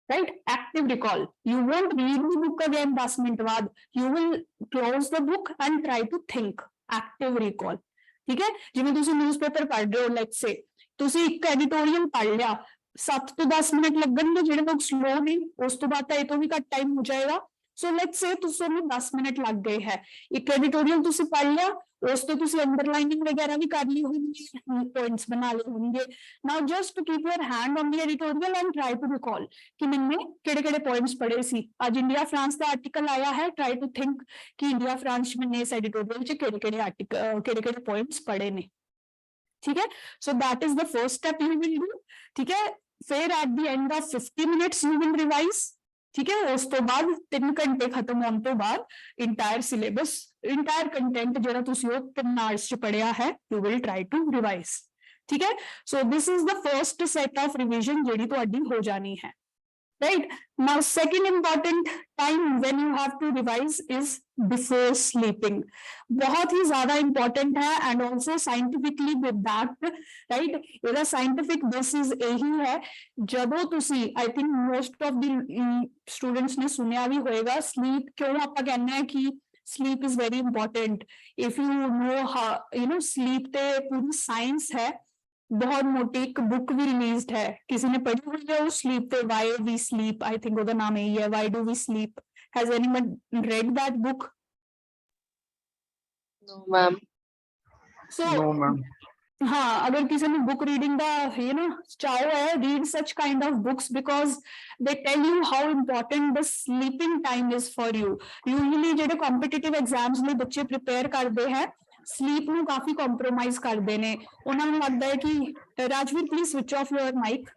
right active recall you won't read the book again 10 minute ਬਾਅਦ you will close the book and try to think active recall ਠੀਕ ਹੈ ਜਿਵੇਂ ਤੁਸੀਂ ਨਿਊਜ਼ਪੇਪਰ ਪੜ੍ਹ ਰਹੇ ਹੋ ਲੈਟਸ ਸੇ ਤੁਸੀਂ ਇੱਕ ਐਡੀਟੋਰੀਅਲ ਪੜ੍ਹ ਲਿਆ 7 ਤੋਂ 10 ਮਿੰਟ ਲੱਗਣਗੇ ਜਿਹੜੇ ਲੋਕ ਸਲੋ ਨੇ ਉਸ ਤੋਂ ਬਾਅਦ ਤਾਂ ਇਹ ਤੋਂ ਵੀ ਘੱਟ ਟਾਈਮ ਹੋ ਜਾਏਗਾ ਸੋ ਲੈਟਸ ਸੇ ਤੁਹਾਨੂੰ 10 ਮਿੰਟ ਲੱਗ ਗਏ ਹੈ ਇੱਕ ਐਡੀਟੋਰੀਅਲ ਤੁਸੀਂ ਪੜ੍ਹ ਲਿਆ ਉਸ ਤੋਂ ਤੁਸੀਂ ਅੰਡਰਲਾਈਨਿੰਗ ਵਗੈਰਾ ਵੀ ਕਰ ਲਈ ਹੋਣਗੇ ਪੁਆਇੰਟਸ ਬਣਾ ਲਏ ਹੋਣਗੇ now just to keep your hand on the editorial and try to recall ਕਿ ਮੈਨੇ ਕਿਹੜੇ ਪੁਆਇੰਟਸ ਪੜ੍ਹੇ ਸੀ ਅੱਜ ਇੰਡੀਆ ਫਰਾਂਸ ਦਾ ਆਰਟੀਕਲ ਆਇਆ ਹੈ ਟਰਾਈ ਟੂ ਥਿੰਕ ਕਿ ਇੰਡੀਆ ਫਰਾਂਸ ਮੈਨੇ ਇਸ ਐਡੀਟੋਰੀਅਲ ਚ ਕਿਹੜੇ ਪੁਆਇੰਟਸ ਪੜ੍ਹੇ ਨੇ ਠੀਕ ਹੈ so that is the first step you will do ठीक है फिर at the end of 50 minutes you will revise ठीक है उस तो बाद 3 घंटे खत्म होने तो बाद इंटायर सिलेबस इंटायर कंटेंट जो तुसी वो 3 आवर्स च पढ़िया है you will try to revise ठीक है so this is the first set of revision जेडी तुहाडी हो जानी है right now second important time when you have to revise is before sleeping बहुत ही ज्यादा important है and also scientifically with that right ਇਹਦਾ scientific basis ਇਹੀ ਹੈ ਜਦੋਂ ਤੁਸੀਂ I think most of the students ਨੇ ਸੁਣਿਆ ਵੀ ਹੋਏਗਾ sleep ਕਿਉਂ ਆਪਾਂ ਕਹਿੰਦੇ ਆ ਕਿ sleep is very important if you know how you know sleep ਤੇ ਪੂਰੀ science है बहुत मोटी एक बुक भी रिलीज्ड है किसी ने पढ़ी हुई है उस स्लीप पे why we sleep I think उसका नाम यही है why do we sleep has anyone read that book No, ma'am. So no ma'am हाँ अगर किसी ने बुक रीडिंग का you know चाहो है read such kind of books because they tell you how important the sleeping time is for you usually ਜਿਹੜੇ competitive exams ਲਈ ਬੱਚੇ prepare ਕਰਦੇ ਹੈ sleep ਨੂੰ ਕਾਫੀ ਕੰਪਰੋਮਾਈਜ਼ ਕਰਦੇ ਨੇ ਉਹਨਾਂ ਨੂੰ ਲੱਗਦਾ ਹੈ ਕਿ Rajveer please switch off your mic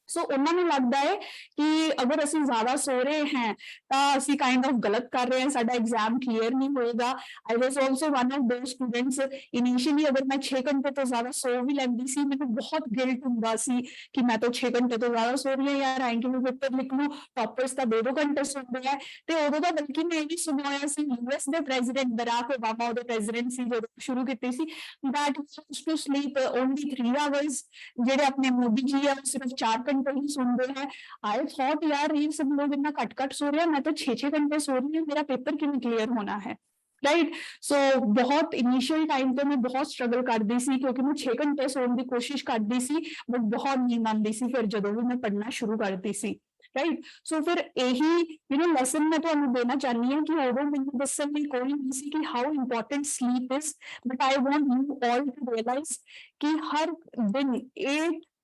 so ਉਹਨਾਂ ਨੂੰ ਲੱਗਦਾ ਹੈ ਕਿ ਅਗਰ ਅਸੀਂ ਜ਼ਿਆਦਾ ਸੋ ਰਹੇ ਹਾਂ ਤਾਂ ਅਸੀਂ ਕਾਈਂਡ ਆਫ ਗਲਤ ਕਰ ਰਹੇ ਹਾਂ ਸਾਡਾ ਐਗਜ਼ਾਮ ਕਲੀਅਰ ਨਹੀਂ ਹੋਏਗਾ I was also one of those students initially ਅਗਰ ਮੈਂ 6 ਘੰਟੇ ਤੋਂ ਜ਼ਿਆਦਾ ਸੋ ਵੀ ਲੈਂਦੀ ਸੀ ਮੈਨੂੰ ਬਹੁਤ ਗਿਲਟ ਹੁੰਦਾ ਸੀ ਕਿ ਮੈਂ ਤਾਂ 6 ਘੰਟੇ ਤੋਂ ਜ਼ਿਆਦਾ ਸੋ ਰਹੀ ਹਾਂ ਯਾਰ ਐਂ ਕਿਵੇਂ ਪੇਪਰ ਲਿਖ ਲੂੰ ਟੌਪਰਸ ਤਾਂ 2-2 ਘੰਟੇ ਸੌਂਦੇ ਆ ਤੇ ਉਦੋਂ ਤਾਂ ਬਲਕਿ ਮੈਂ ਇਹ ਵੀ ਸੁਣਿਆ ਹੋਇਆ ਸੀ ਯੂਐਸ ਦੇ ਪ੍ਰੈਜ਼ੀਡੈਂਟ ਬਰਾਕ ਓਬਾਮਾ ਉਹਦੇ ਪ੍ਰੈਜ਼ੀਡੈਂਟ ਸੀ ਜਦੋਂ ਸ਼ੁਰੂ ਕੀਤੀ ਸੀ that used to sleep only 3 hours ਜਿਹੜੇ ਆਪਣੇ ਮੋਦੀ ਜੀ ਆ ਸਿਰਫ 4 घंटे ही सुनते हैं आई थॉट यार ये सब लोग इतना कट सो रहे हैं मैं तो 6 घंटे सो रही हूँ मेरा पेपर क्यों क्लियर होना है राइट सो बहुत इनिशियल टाइम पे मैं बहुत स्ट्रगल करती सी क्योंकि मैं 6 घंटे सोने की कोशिश करती सी बट बहुत नींद आती सी फिर जो भी मैं पढ़ना शुरू करती सी राइट सो फिर यही यू नो लेसन मैं तुहानू देना चाहनी हूँ कि उदों मैनूं दस्सण लई कोई नहीं सी कि how important sleep is but I want you all to realise कि हर दिन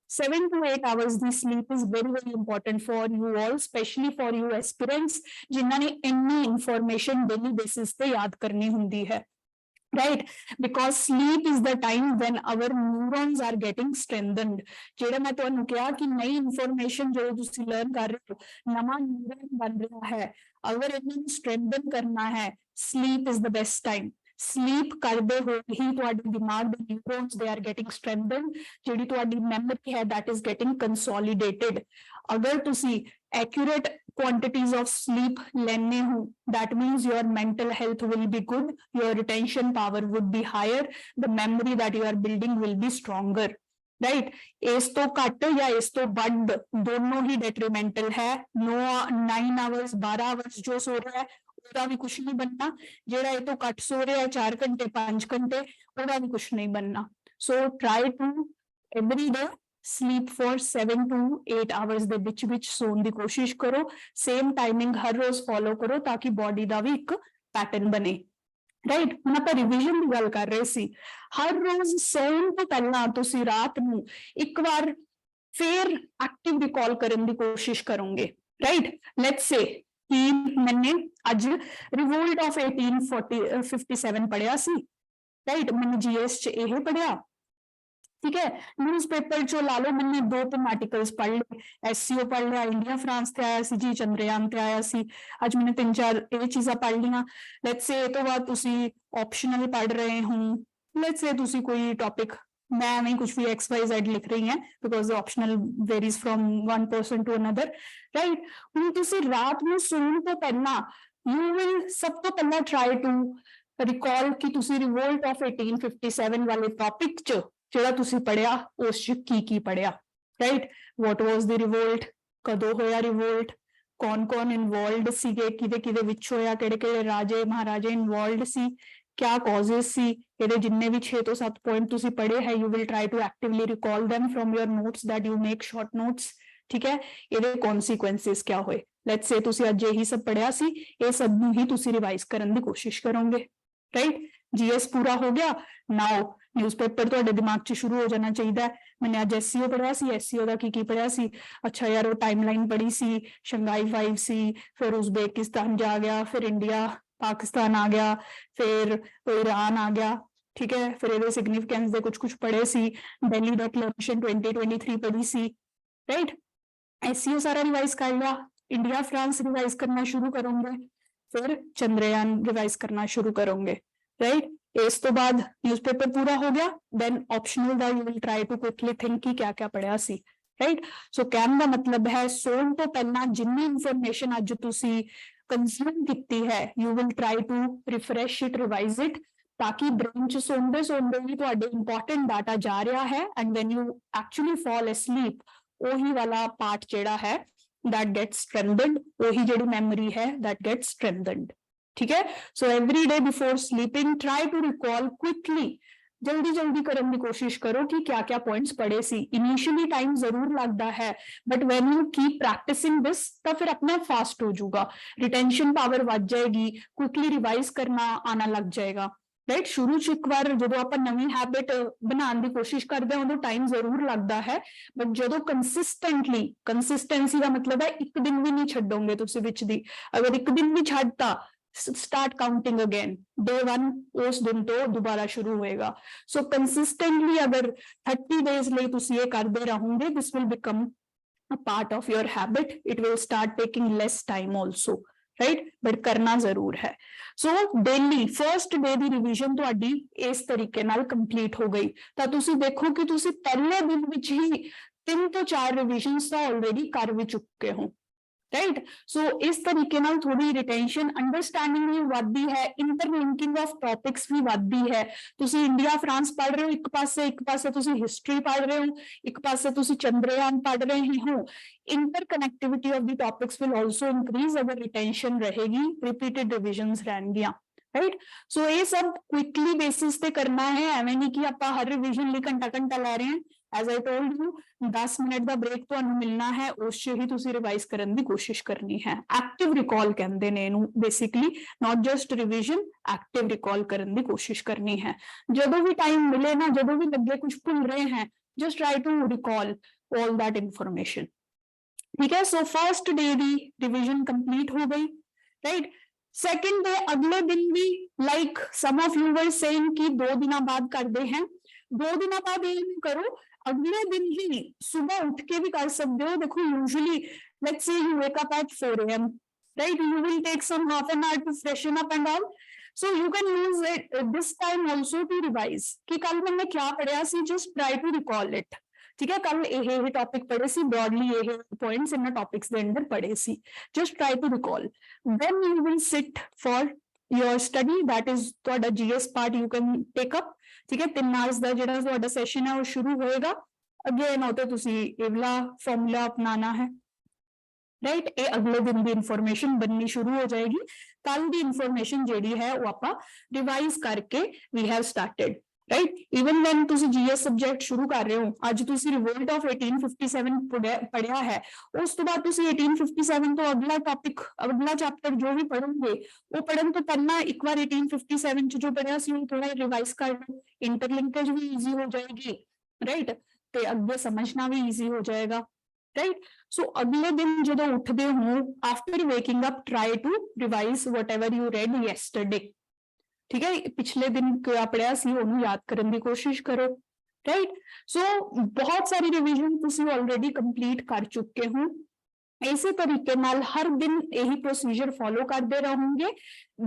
7 to 8 hours the sleep is very important for you all especially for you aspirants जिन्हां ने इन्नी information daily basis पे याद करनी हुंदी है right because sleep is the time when our neurons are getting strengthened ਜਿਹੜਾ ਮੈਂ ਤੁਹਾਨੂੰ ਕਿਹਾ ਕਿ ਨਈ information ਜੋ ਤੁਸੀਂ ਲਰਨ ਕਰ ਰਹੇ ਹੋ ਨਵਾਂ ਨਿਊਰਨ ਬਣ ਰਿਹਾ ਹੈ ਅਗਰ ਇਹਨਾਂ ਨੂੰ strengthen ਕਰਨਾ ਹੈ sleep is the best time sleep ਕਰਦੇ ਹੋਏ ਹੀ ਤੁਹਾਡੇ ਦਿਮਾਗ ਦੇ ਨਿਊਰੋਨਸ ਦੇ ਆਰ ਗੈਟਿੰਗ ਸਟਰੈਂਥਨਡ ਜਿਹੜੀ ਤੁਹਾਡੀ ਮੈਮਰੀ ਹੈ that is getting consolidated ਅਗਰ ਤੁਸੀਂ accurate quantities of sleep ਲੈਣੇ ਹੋ that means your mental health will be good your retention power would be higher the memory that you are building will be stronger right ਇਸ ਤੋਂ ਘੱਟ ਜਾਂ ਇਸ ਤੋਂ ਵੱਧ ਦੋਨੋਂ ਹੀ detrimental ਹੈ 9 hours 12 hours ਜੋ ਸੋ ਰਿਹਾ ਹੈ ਉਹਦਾ ਵੀ ਕੁਛ ਨਹੀਂ ਬਣਨਾ। ਜਿਹੜਾ ਇਹ ਤੋਂ ਘੱਟ ਸੋ ਰਿਹਾ 4 ਘੰਟੇ 5 ਘੰਟੇ, ਉਹਦਾ ਵੀ ਕੁਛ ਨਹੀਂ ਬਣਨਾ। So try to every day sleep for 7 to 8 hours ਦੇ ਵਿੱਚ ਸੌਣ ਦੀ ਕੋਸ਼ਿਸ਼ ਕਰੋ। ਸੇਮ ਟਾਈਮਿੰਗ ਹਰ ਰੋਜ਼ ਫੋਲੋ ਕਰੋ ਤਾਂ ਕਿ ਬੋਡੀ ਦਾ ਵੀ ਇੱਕ ਪੈਟਰਨ ਬਣੇ। ਰਾਈਟ, ਹੁਣ ਆਪਾਂ ਰਿਵੀਜ਼ਨ ਦੀ ਗੱਲ ਕਰ ਰਹੇ ਸੀ। ਹਰ ਰੋਜ਼ ਸੌਣ ਤੋਂ ਪਹਿਲਾਂ ਤੁਸੀਂ ਰਾਤ ਨੂੰ ਇੱਕ ਵਾਰ ਫਿਰ ਐਕਟਿਵ ਰਿਕਾਲ ਕਰਨ ਦੀ ਕੋਸ਼ਿਸ਼ ਕਰੋਗੇ। ਰਾਈਟ, ਲੈਟਸ ਸੇ ਕਿ ਮੈਨੇ ਅੱਜ ਰਿਵੋਲਟ ਆਫ 1857 ਪੜਿਆ ਸੀ। ਰਾਈਟ, मैंने जीएस च ਇਹ ਪੜਿਆ, ठीक है। न्यूज़पेपर चो ला लो, मैंने 2-3 आर्टिकल्स पढ़ ले, एससीओ पढ़ लिया, इंडिया फ्रांस ते आया सी जी, चंद्रयान ते आया सी, आज मैंने 3-4 ये चीज़ां पढ़ लियां। लेट्स से तो बाद तुसी ऑप्शनल पढ़ रहे हो, लेट्स से तुसी कोई टॉपिक, मैं नहीं कुछ भी XYZ लिख रही हैं because optional varies from one person to another. Right, हुण तुसी रात में सोने तो पहला यू विल सब तो पहला ट्राई टू रिकॉल कि तुसी रिवोल्ट ऑफ 1857 वाले टॉपिक च ਜਿਹੜਾ ਤੁਸੀਂ ਪੜਿਆ ਉਸ ਚ ਕੀ ਪੜਿਆ। ਰਾਈਟ, ਵਾਟ ਵਾਸ ਦੀ ਰਿਵੋਲਟ, ਕਦੋਂ ਹੋਇਆ ਰਿਵੋਲਟ, ਕੌਣ ਇਨਵੋਲਵਡ ਸੀਗੇ, ਕਿਹਦੇ ਵਿੱਚ ਹੋਇਆ, ਕਿਹੜੇ ਰਾਜੇ ਮਹਾਰਾਜੇ ਇਨਵੋਲਵਡ ਸੀ, ਕਿਆ ਕਾਜ਼ਸ ਸੀ। ਇਹਦੇ ਜਿੰਨੇ ਵੀ 6 ਤੋਂ 7 ਪੁਆਇੰਟ ਤੁਸੀਂ ਪੜ੍ਹੇ ਹੈ, you will try to actively recall them from your notes that you make short notes। ਠੀਕ ਹੈ, ਇਹਦੇ ਕਨਸੀਕੁਐਂਸਿਸ ਕਿਆ ਹੋਏ। ਲੈਟਸ ਸੇ ਤੁਸੀਂ ਅੱਜ ਇਹੀ ਸਭ ਪੜਿਆ ਸੀ, ਇਹ ਸਭ ਨੂੰ ਹੀ ਤੁਸੀਂ ਰਿਵਾਈਜ਼ ਕਰਨ ਦੀ ਕੋਸ਼ਿਸ਼ ਕਰੋਗੇ। ਰਾਈਟ, जीएस पूरा हो गया। नाउ न्यूज़पेपर ਤੁਹਾਡੇ ਦਿਮਾਗ 'ਚ ਸ਼ੁਰੂ ਹੋ ਜਾਣਾ ਚਾਹੀਦਾ। मैंने आज एससीओ पढ़िया सी, एससीओ ਦਾ ਕੀ ਪੜਿਆ ਸੀ, अच्छा यार वो टाइमलाइन पढ़ी सी, शंघाई 5 सी, फिर उज्बेकिस्तान जा गया, फिर इंडिया पाकिस्तान आ गया, फिर ईरान आ गया। ठीक है, फिर ਇਹਦੇ सिग्निफिकेंस ਦੇ कुछ पढ़े सी, दिल्ली डिक्लेरेशन 2023 पढ़ी सी। राइट, एससीओ सारा रिवाइज कर लिया, इंडिया फ्रांस रिवाइज करना शुरू करोगे, फिर चंद्रयान रिवाइज करना शुरू करोगे। राइट, इस तो बाद न्यूज़पेपर पूरा हो गया, देन ऑप्शनल दा you will try to quickly think कि क्या पढ़िया सी। राइट, सो कहने का मतलब है सोन तो पहला जिन्नी इंफॉर्मेशन अज तुसी कंज्यूम कीती है, you will try to refresh it, revise it, ताकि ब्रेन च सोंदे भी तुहाडे इंपॉर्टेंट डाटा जा रहा है and when you actually fall asleep ओही वाला पार्ट जेड़ा है that gets strengthened, ओही जेड़ी मेमोरी है that gets strengthened। ठीक है, so every day before sleeping try to recall quickly, जल्दी करने की कोशिश करो कि क्या पॉइंट्स पढ़े सी। इनिशियली टाइम जरूर लगता है but when you keep practising this तो फिर अपना फास्ट हो जाऊगा, रिटेंशन पावर बढ़ जाएगी, क्विकली रिवाइज करना आना लग जाएगा। राइट, शुरू च एक बार जो आप नवी हैबिट बनाने की कोशिश करते हैं उदों टाइम जरूर लगता है, बट जो कंसिस्टेंटली, कंसिस्टेंसी का मतलब है एक दिन भी नहीं छड्डोगे तुसीं विच दी, अगर एक दिन भी छड्डता स्टार्ट काउंटिंग अगेन, डे 1 उस दिन तो दोबारा शुरू होएगा। सो कंसिस्टेंटली अगर 30 डेज लिए तुसी ये करते रहोगे, this will become a part of your habit, it will start taking less time also. Right, but करना जरूर है। सो डेली फर्स्ट डे की रिविजन तुहाडी इस तरीके नाल कंप्लीट हो गई तो तुसी देखो कि तुसी पहले दिन विच ही 3 तो 4 रिविजन्स तो ऑलरेडी कर भी चुके हो। राइट, सो इस तरीके नाल थोड़ी रिटेंशन अंडरस्टैंडिंग भी वधदी है, इंटरलिंकिंग ऑफ टॉपिक्स भी वधदी है। तुसी इंडिया फ्रांस पढ़ रहे हो एक पासे तुसी हिस्ट्री पढ़ रहे हो, एक पासे तुसी चंद्रयान पढ़ रहे हो, interconnectivity of the topics will also increase अगर रिटेंशन रहेगी, रिपीटेड रिविजन्स रहनगियां। राइट, सो ये सब क्विकली बेसिस पे करना है, एवें नहीं कि आप हर रिविजन लिए घंटा लै रहे हैं। As I told you 10 minute का ब्रेक तुहानू मिलना है, उस च ही तुसी रिवाइज करने की कोशिश करनी है। एक्टिव रिकॉल कहते ने इहनू basically, not just revision, active recall करने की कोशिश करनी है। जदों भी टाइम मिले ना, जदों भी लगे कुछ भूल रहे हैं, just try to recall all that information. ठीक है, सो फर्स्ट डे की रिविजन कंप्लीट हो गई। राइट, सेकंड डे अगले दिन भी like some of you were saying कि 2 दिन बाद करते हैं, 2 दिन बाद ये करो, अगले दिन ही सुबह उठ के भी कर सकते हो। देखो usually let's say you wake up at 4 AM, right, you will take some half an hour to freshen up and all, so you can use it this time also to revise कि कल मैंने क्या पढ़ा सी, just try to recall it. ठीक है, कल ये टॉपिक पढ़े सी, ब्रॉडली ये पॉइंट्स इन टॉपिक्स के अंदर पढ़े सी, just try to recall, then you will sit for your study, that is ਤੁਹਾਡਾ GS part you can take up. ठीक है, 3 आवर्स का ਜਿਹੜਾ ਤੁਹਾਡਾ ਸੈਸ਼ਨ ਹੈ ਉਹ शुरू होएगा। अगेन होते ਤੁਸੀਂ ਇਹ वाला फॉर्मूला अपनाना है। राइट, ये अगले दिन की इंफॉर्मेशन बननी शुरू हो जाएगी। कल दी इंफॉर्मेशन जिहड़ी है वो आपां रिवाइज करके we have started right even when तुसी जीएस सब्जेक्ट शुरू कर रहे हो अज तुसी रिवोल्ट ऑफ 1857 पढ़िया है उस तो बाद तुसी 1857 तो अगला टॉपिक अगला चैप्टर जो भी पढ़ोगे वो पढ़न तो पहला एक बार 1857 च जो पढ़िया सी वो थोड़ा रिवाइज कर लो इंटरलिंकेज भी इजी हो जाएगी राइट ते अगे समझना भी इजी हो जाएगा राइट सो अगले दिन जो उठते हो after waking up try to revise whatever you read yesterday ठीक है पिछले दिन क्या पढ़िया सी ओनू याद करने की कोशिश करो राइट सो बहुत सारी रिविजन तुसी ऑलरेडी कंप्लीट कर चुके हो इसी तरीके नाल हर दिन यही प्रोसीजर फॉलो करते रहोगे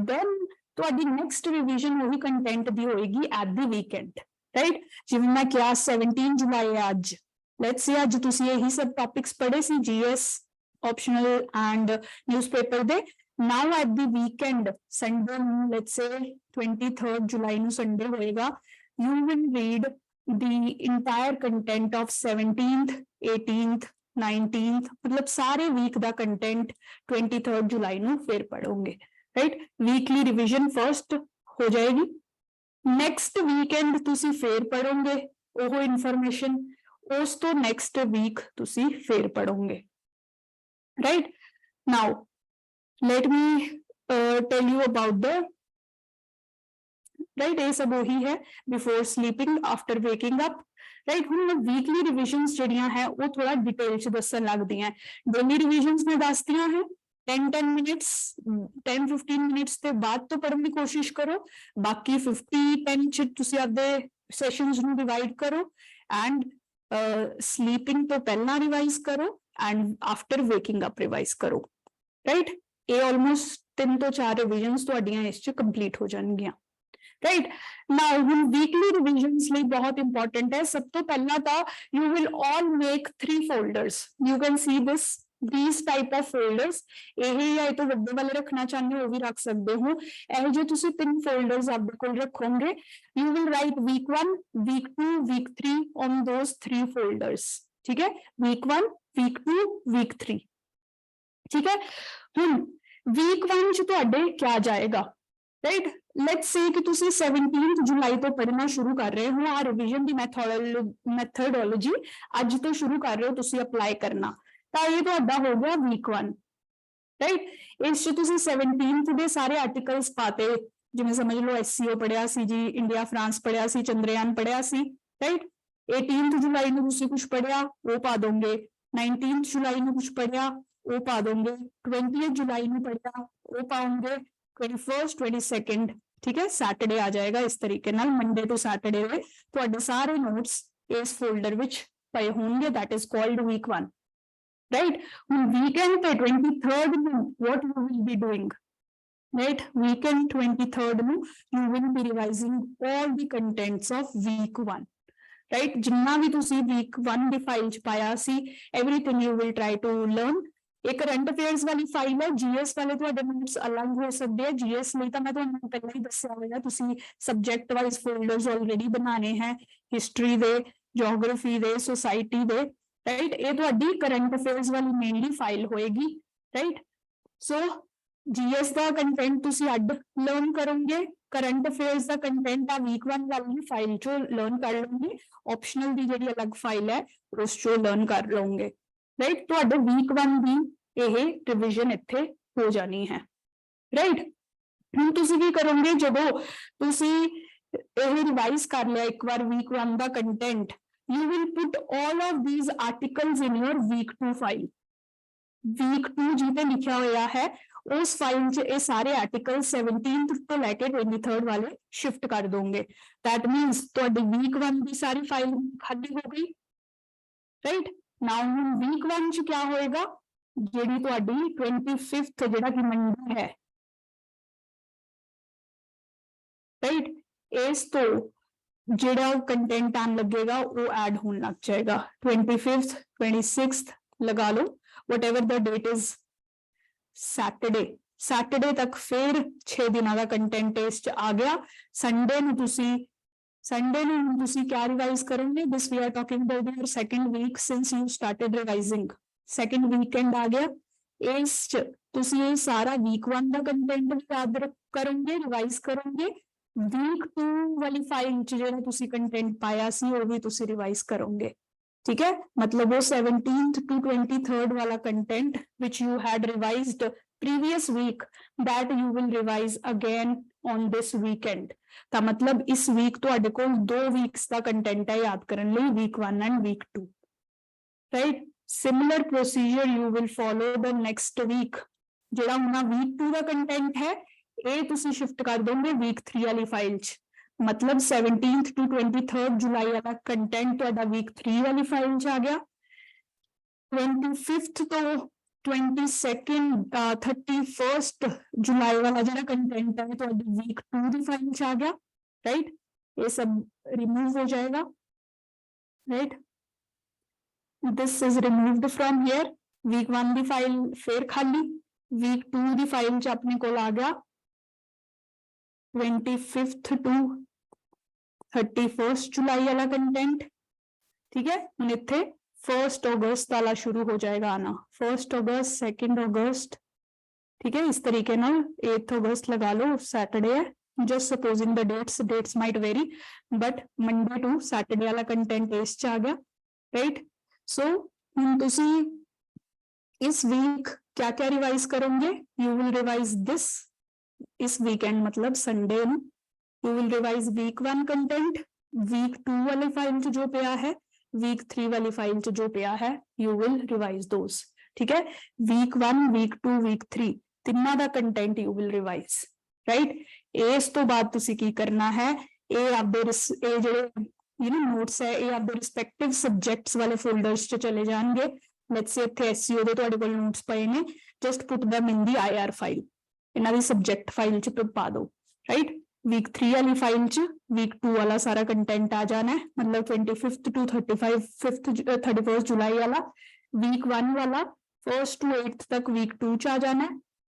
देन तुहाडी नेक्स्ट रिविजन वही कंटेंट दी होएगी एट द वीकेंड राइट जिवें मैं क्लास 17 जुलाई है अज लेट्स से अज तुसी यही सब टॉपिक्स पढ़े सी जीएस ऑप्शनल एंड न्यूज़पेपर दे now at the weekend Sunday let's say 23rd July nu Sunday hoega you will read the entire content of 17th 18th 19th मतलब सारे वीक दा कंटेंट 23rd July nu फिर पढ़ोगे right weekly revision first हो जाएगी next weekend तुसी फिर पढ़ोगे ओहो इन्फॉर्मेशन उस तो नेक्स्ट वीक तुसी फिर पढ़ोगे right now let me tell you about the right ये सब वही है before sleeping after waking up right ਹੁਣ weekly revisions ਜਿਹੜੀਆਂ ਹੈ ਉਹ ਥੋੜਾ ਡਿਟੇਲ ਚ ਦੱਸਣ ਲੱਗਦੀ ਹੈ daily revisions ਮੈਂ ਦੱਸਦੀਆਂ ਹੈ 10 minutes 10-15 minutes ਤੇ ਬਾਅਦ ਤੋਂ ਪੜ੍ਹਨ ਦੀ ਕੋਸ਼ਿਸ਼ ਕਰੋ ਬਾਕੀ 50-10 ਚ ਤੁਸੀਂ ਆਪਦੇ ਸੈਸ਼ਨਸ ਨੂੰ ਡਿਵਾਈਡ ਕਰੋ ਐਂਡ sleeping ਤੋਂ ਪਹਿਲਾਂ ਰਿਵਾਈਜ਼ ਕਰੋ and after waking up revise ਕਰੋ right ਇਹ ਆਲਮੋਸਟ 3 ਤੋਂ 4 ਰਿਵੀਜ਼ਨਸ ਤੁਹਾਡੀਆਂ ਇਸ ਚ ਕੰਪਲੀਟ ਹੋ ਜਾਣਗੀਆਂ ਰਾਈਟ ਨਾਓ ਹੁਣ ਵੀਕਲੀ ਰਿਵੀਜ਼ਨਸ ਲਈ ਬਹੁਤ ਇੰਪੋਰਟੈਂਟ ਹੈ ਸਭ ਤੋਂ ਪਹਿਲਾਂ ਤਾਂ you will all make 3 folders you can see this these type of folders ਇਹ ਜਾਂ ਤੋਂ ਵੱਡੇ ਵਾਲੇ ਰੱਖਣਾ ਚਾਹੁੰਦੇ ਹੋ ਉਹ ਵੀ ਰੱਖ ਸਕਦੇ ਹੋ ਇਹ ਜੇ ਤੁਸੀਂ 3 folders ਆਪਦੇ ਕੋਲ ਰੱਖੋਗੇ you will write week 1 week 2 week 3 on those 3 folders ठीक है week 1 week 2 week 3 ठीक है ਹੁਣ ਵੀਕ 1 ਚ ਤੁਹਾਡੇ क्या ਜਾਏਗਾ ਰਾਈਟ ਲੈਟਸ ਸੇ ਕਿ ਤੁਸੀਂ 17 ਜੁਲਾਈ ਤੋਂ ਪੜ੍ਹਨਾ ਸ਼ੁਰੂ ਕਰ ਰਹੇ ਹੋ ਆ ਰਿਵੀਜ਼ਨ ਦੀ ਮੈਥੋਡੋਲੋਜੀ ਅੱਜ ਤੋਂ ਸ਼ੁਰੂ ਕਰ ਰਹੇ ਹੋ ਤੁਸੀਂ ਅਪਲਾਈ ਕਰਨਾ ਤਾਂ ਇਹ ਤੁਹਾਡਾ ਹੋ ਗਿਆ ਵੀਕ 1 ਰਾਈਟ ਇਸ ਚ ਤੁਸੀਂ 17th ਦੇ ਸਾਰੇ ਆਰਟੀਕਲਸ ਪਾਤੇ ਜਿਵੇਂ ਸਮਝ ਲਓ SCO ਪੜਿਆ ਸੀ ਜੀ ਇੰਡੀਆ ਫਰਾਂਸ ਪੜਿਆ ਸੀ ਚੰਦਰਯਾਨ ਪੜਿਆ ਸੀ ਰਾਈਟ 18th ਜੁਲਾਈ ਨੂੰ ਤੁਸੀਂ ਕੁਝ ਪੜਿਆ ਉਹ ਪਾ ਦੋਗੇ 19th ਜੁਲਾਈ ਨੂੰ ਕੁਝ ਪੜਿਆ वो पा दोगे 20th जुलाई में पढ़िया वो पाओगे 21st 22nd ठीक है सैटरडे आ जाएगा इस तरीके नाल मंडे टू सैटरडे में ਤੁਹਾਡੇ ਸਾਰੇ ਨੋਟਸ ਇਸ ਫੋਲਡਰ ਵਿੱਚ ਪਏ ਹੋਣਗੇ that is called week 1 right ਹੁਣ ਵੀਕਐਂਡ ਤੇ 23rd ਨੂੰ what you will be doing right weekend 23rd ਨੂੰ you will be revising all the contents of week 1 right ਜਿੰਨਾ ਵੀ ਤੁਸੀਂ week 1 ਦੀ ਫਾਈਲ ਚ ਪਾਇਆ ਸੀ everything you will try to learn एक current affairs वाली फाइल है जीएस वाले ਤੁਹਾਡੇ ਨੋਟਸ ਅਲੱਗ ਹੋ ਸਕਦੇ ਆ जीएस ਲਈ ਤਾਂ ਮੈਂ ਤੁਹਾਨੂੰ ਪਹਿਲਾਂ ਹੀ ਦੱਸਿਆ ਹੋਇਆ ਤੁਸੀਂ ਸਬਜੈਕਟ ਵਾਈਜ਼ ਫੋਲਡਰਸ ਆਲਰੇਡੀ ਬਣਾਣੇ ਹੈ ਹਿਸਟਰੀ ਦੇ ਜੀਓਗ੍ਰਾਫੀ ਦੇ ਸੋਸਾਇਟੀ ਦੇ ਰਾਈਟ ਇਹ ਤੁਹਾਡੀ ਕਰੰਟ ਅਫੇਅਰਸ ਵਾਲੀ ਮੇਨਲੀ ਫਾਈਲ ਹੋਏਗੀ ਰਾਈਟ ਸੋ जीएस ਦਾ ਕੰਟੈਂਟ ਤੁਸੀਂ ਅੱਡ ਲਰਨ ਕਰੋਗੇ ਕਰੰਟ ਅਫੇਅਰਸ ਦਾ ਕੰਟੈਂਟ ਆ ਵੀਕ 1 ਵਾਲੀ ਫਾਈਲ ਚੋਂ ਲਰਨ ਕਰ ਲਓਗੇ ਆਪਸ਼ਨਲ ਦੀ ਜਿਹੜੀ ਅਲੱਗ ਫਾਈਲ ਹੈ ਉਸ ਚੋਂ ਲਰਨ ਕਰ ਲਓਗੇ ਰਾਈਟ ਤੁਹਾਡੇ ਵੀਕ 1 ਦੀ ਇਹ ਰਿਵੀਜ਼ਨ ਇੱਥੇ ਹੋ ਜਾਣੀ ਹੈ ਰਾਈਟ ਹੁਣ ਤੁਸੀਂ ਕੀ ਕਰੋਗੇ ਜਦੋਂ ਤੁਸੀਂ ਇਹ ਰਿਵਾਈਜ਼ ਕਰ ਲਿਆ ਇੱਕ ਵਾਰ ਵੀਕ 1 ਦਾ content you will put all of these articles in your week 2 file week 2 ਜਿਹਦੇ ਲਿਖਿਆ ਹੋਇਆ ਹੈ ਉਸ ਫਾਈਲ 'ਚ ਇਹ ਸਾਰੇ ਆਰਟੀਕਲ 17th ਤੋਂ ਲੈ ਕੇ 23rd ਵਾਲੇ ਸ਼ਿਫਟ ਕਰ ਦੋਗੇ that means ਤੁਹਾਡੀ week 1 ਦੀ ਸਾਰੀ ਫਾਈਲ ਖਾਲੀ ਹੋ ਗਈ ਰਾਈਟ ਨਾਓ ਹੁਣ week 1 'ਚ ਕੀ ਹੋਏਗਾ ਜਿਹੜੀ ਤੁਹਾਡੀ 25th ਜਿਹੜਾ ਕਿ ਮੰਡੇ ਹੈ ਰਾਈਟ ਇਸ ਤੋਂ ਜਿਹੜਾ ਕੰਟੈਂਟ ਆਣ ਲੱਗੇਗਾ ਉਹ ਐਡ ਹੋਣ ਲੱਗ ਜਾਏਗਾ 25th 26th ਲਗਾ ਲਓ whatever the date is Saturday ਤੱਕ ਫਿਰ 6 ਦਿਨਾਂ ਦਾ ਕੰਟੈਂਟ ਇਸ ਚ ਆ ਗਿਆ ਸੰਡੇ ਨੂੰ ਤੁਸੀਂ क्या रिवाइज करोगे this we are talking about your second week since you started revising second weekend आ गया ਇਸ ਚ ਤੁਸੀਂ ਇਹ ਸਾਰਾ ਵੀਕ 1 ਦਾ ਕੰਟੈਂਟ ਵੀ ਯਾਦ ਕਰੋਗੇ, ਰਿਵਾਈਜ਼ ਕਰੋਗੇ। ਵੀਕ 2 ਵਾਲੀ ਫਾਈਲ ਚ ਜਿਹੜਾ ਤੁਸੀਂ ਕੰਟੈਂਟ ਪਾਇਆ ਸੀ ਉਹ ਵੀ ਤੁਸੀਂ ਰਿਵਾਈਜ਼ ਕਰੋਗੇ। ठीक है, मतलब वो 17th to 23rd वाला content which you had revised previous week that you will revise again on this weekend। ਤਾਂ मतलब इस week ਤੁਹਾਡੇ ਕੋਲ 2 weeks ਦਾ ਕੰਟੈਂਟ ਹੈ ਯਾਦ ਕਰਨ ਲਈ, week 1 and week 2, right? Similar procedure you will follow the next week। ਜਿਹੜਾ ਉਹਨਾਂ week 2 ਦਾ ਕੰਟੈਂਟ ਹੈ ਇਹ ਤੁਸੀਂ ਸ਼ਿਫਟ ਕਰ ਦੋਗੇ week 3 ਵਾਲੀ ਫਾਈਲ 'ਚ। मतलब 17th to 23rd जुलाई वाला कंटेंट ਤੁਹਾਡਾ week 3 ਵਾਲੀ ਫਾਈਲ 'ਚ ਆ ਗਿਆ। 25th ਤੋਂ 22nd 31st जुलाई वाला ਜਿਹੜਾ ਕੰਟੈਂਟ ਹੈ ਤੁਹਾਡੀ week 2 ਦੀ ਫਾਈਲ 'ਚ ਆ ਗਿਆ, राइट? ये सब रिमूव हो जाएगा, right? This is removed from here। week 1 the file ਫੇਰ ਖਾਲੀ, week 2 ਦੀ ਫਾਈਲ 'ਚ ਆਪਣੇ ਕੋਲ ਆ ਗਿਆ 25th to 31st जुलाई वाला कंटेंट, ठीक है? ਹੁਣ ਇੱਥੇ 1st अगस्त वाला शुरू हो जाएगा आना, 1st अगस्त 2nd अगस्त, ठीक है? इस तरीके ਨਾਲ 8th अगस्त लगा लो, सैटरडे है, just supposing the dates might vary, but Monday to Saturday वाला कंटेंट ਇਸ ਚ ਆ ਗਿਆ, right? So ਹੁਣ ਤੁਸੀਂ इस वीक क्या क्या रिवाइज करोगे? You will revise this इस वीकेंड मतलब संडे ਨੂੰ you will revise week 1 content, week 2 वाली फाइल ਚ जो ਪਿਆ है, week 3 वाली फाइल ਚ जो ਪਿਆ है, you will revise those, ठीक है? week 1 week 2 week 3 ਤਿੰਨਾਂ ਦਾ content you will revise, right? ਇਸ ਤੋਂ ਬਾਅਦ ਤੁਸੀਂ ਕੀ ਕਰਨਾ ਹੈ, ਇਹ ਆਪਦੇ ਇਹ ਜਿਹੜੇ ਨੋਟਸ ਹੈ ਇਹ ਆਪਦੇ ਰਿਸਪੈਕਟਿਵ ਸਬਜੈਕਟਸ ਵਾਲੇ ਫੋਲਡਰਸ ਚ ਚਲੇ ਜਾਣਗੇ। ਲੈਟਸ ਸੇ ਇੱਥੇ SEO ਦੇ ਤੁਹਾਡੇ ਕੋਲ ਨੋਟਸ ਪਏ ਨੇ, just put them in the IR file, ਇਹਨਾਂ ਦੀ ਸਬਜੈਕਟ ਫਾਈਲ ਚ ਪਾ ਦਿਓ, ਰਾਈਟ? week 3 ਵਾਲੀ ਫਾਈਲ ਚ week 2 ਵਾਲਾ ਸਾਰਾ ਕੰਟੈਂਟ ਆ ਜਾਣਾ ਹੈ, मतलब 25th to 31st जुलाई वाला, week 1 वाला 1st to 8th तक week 2 ਚ ਆ ਜਾਣਾ ਹੈ,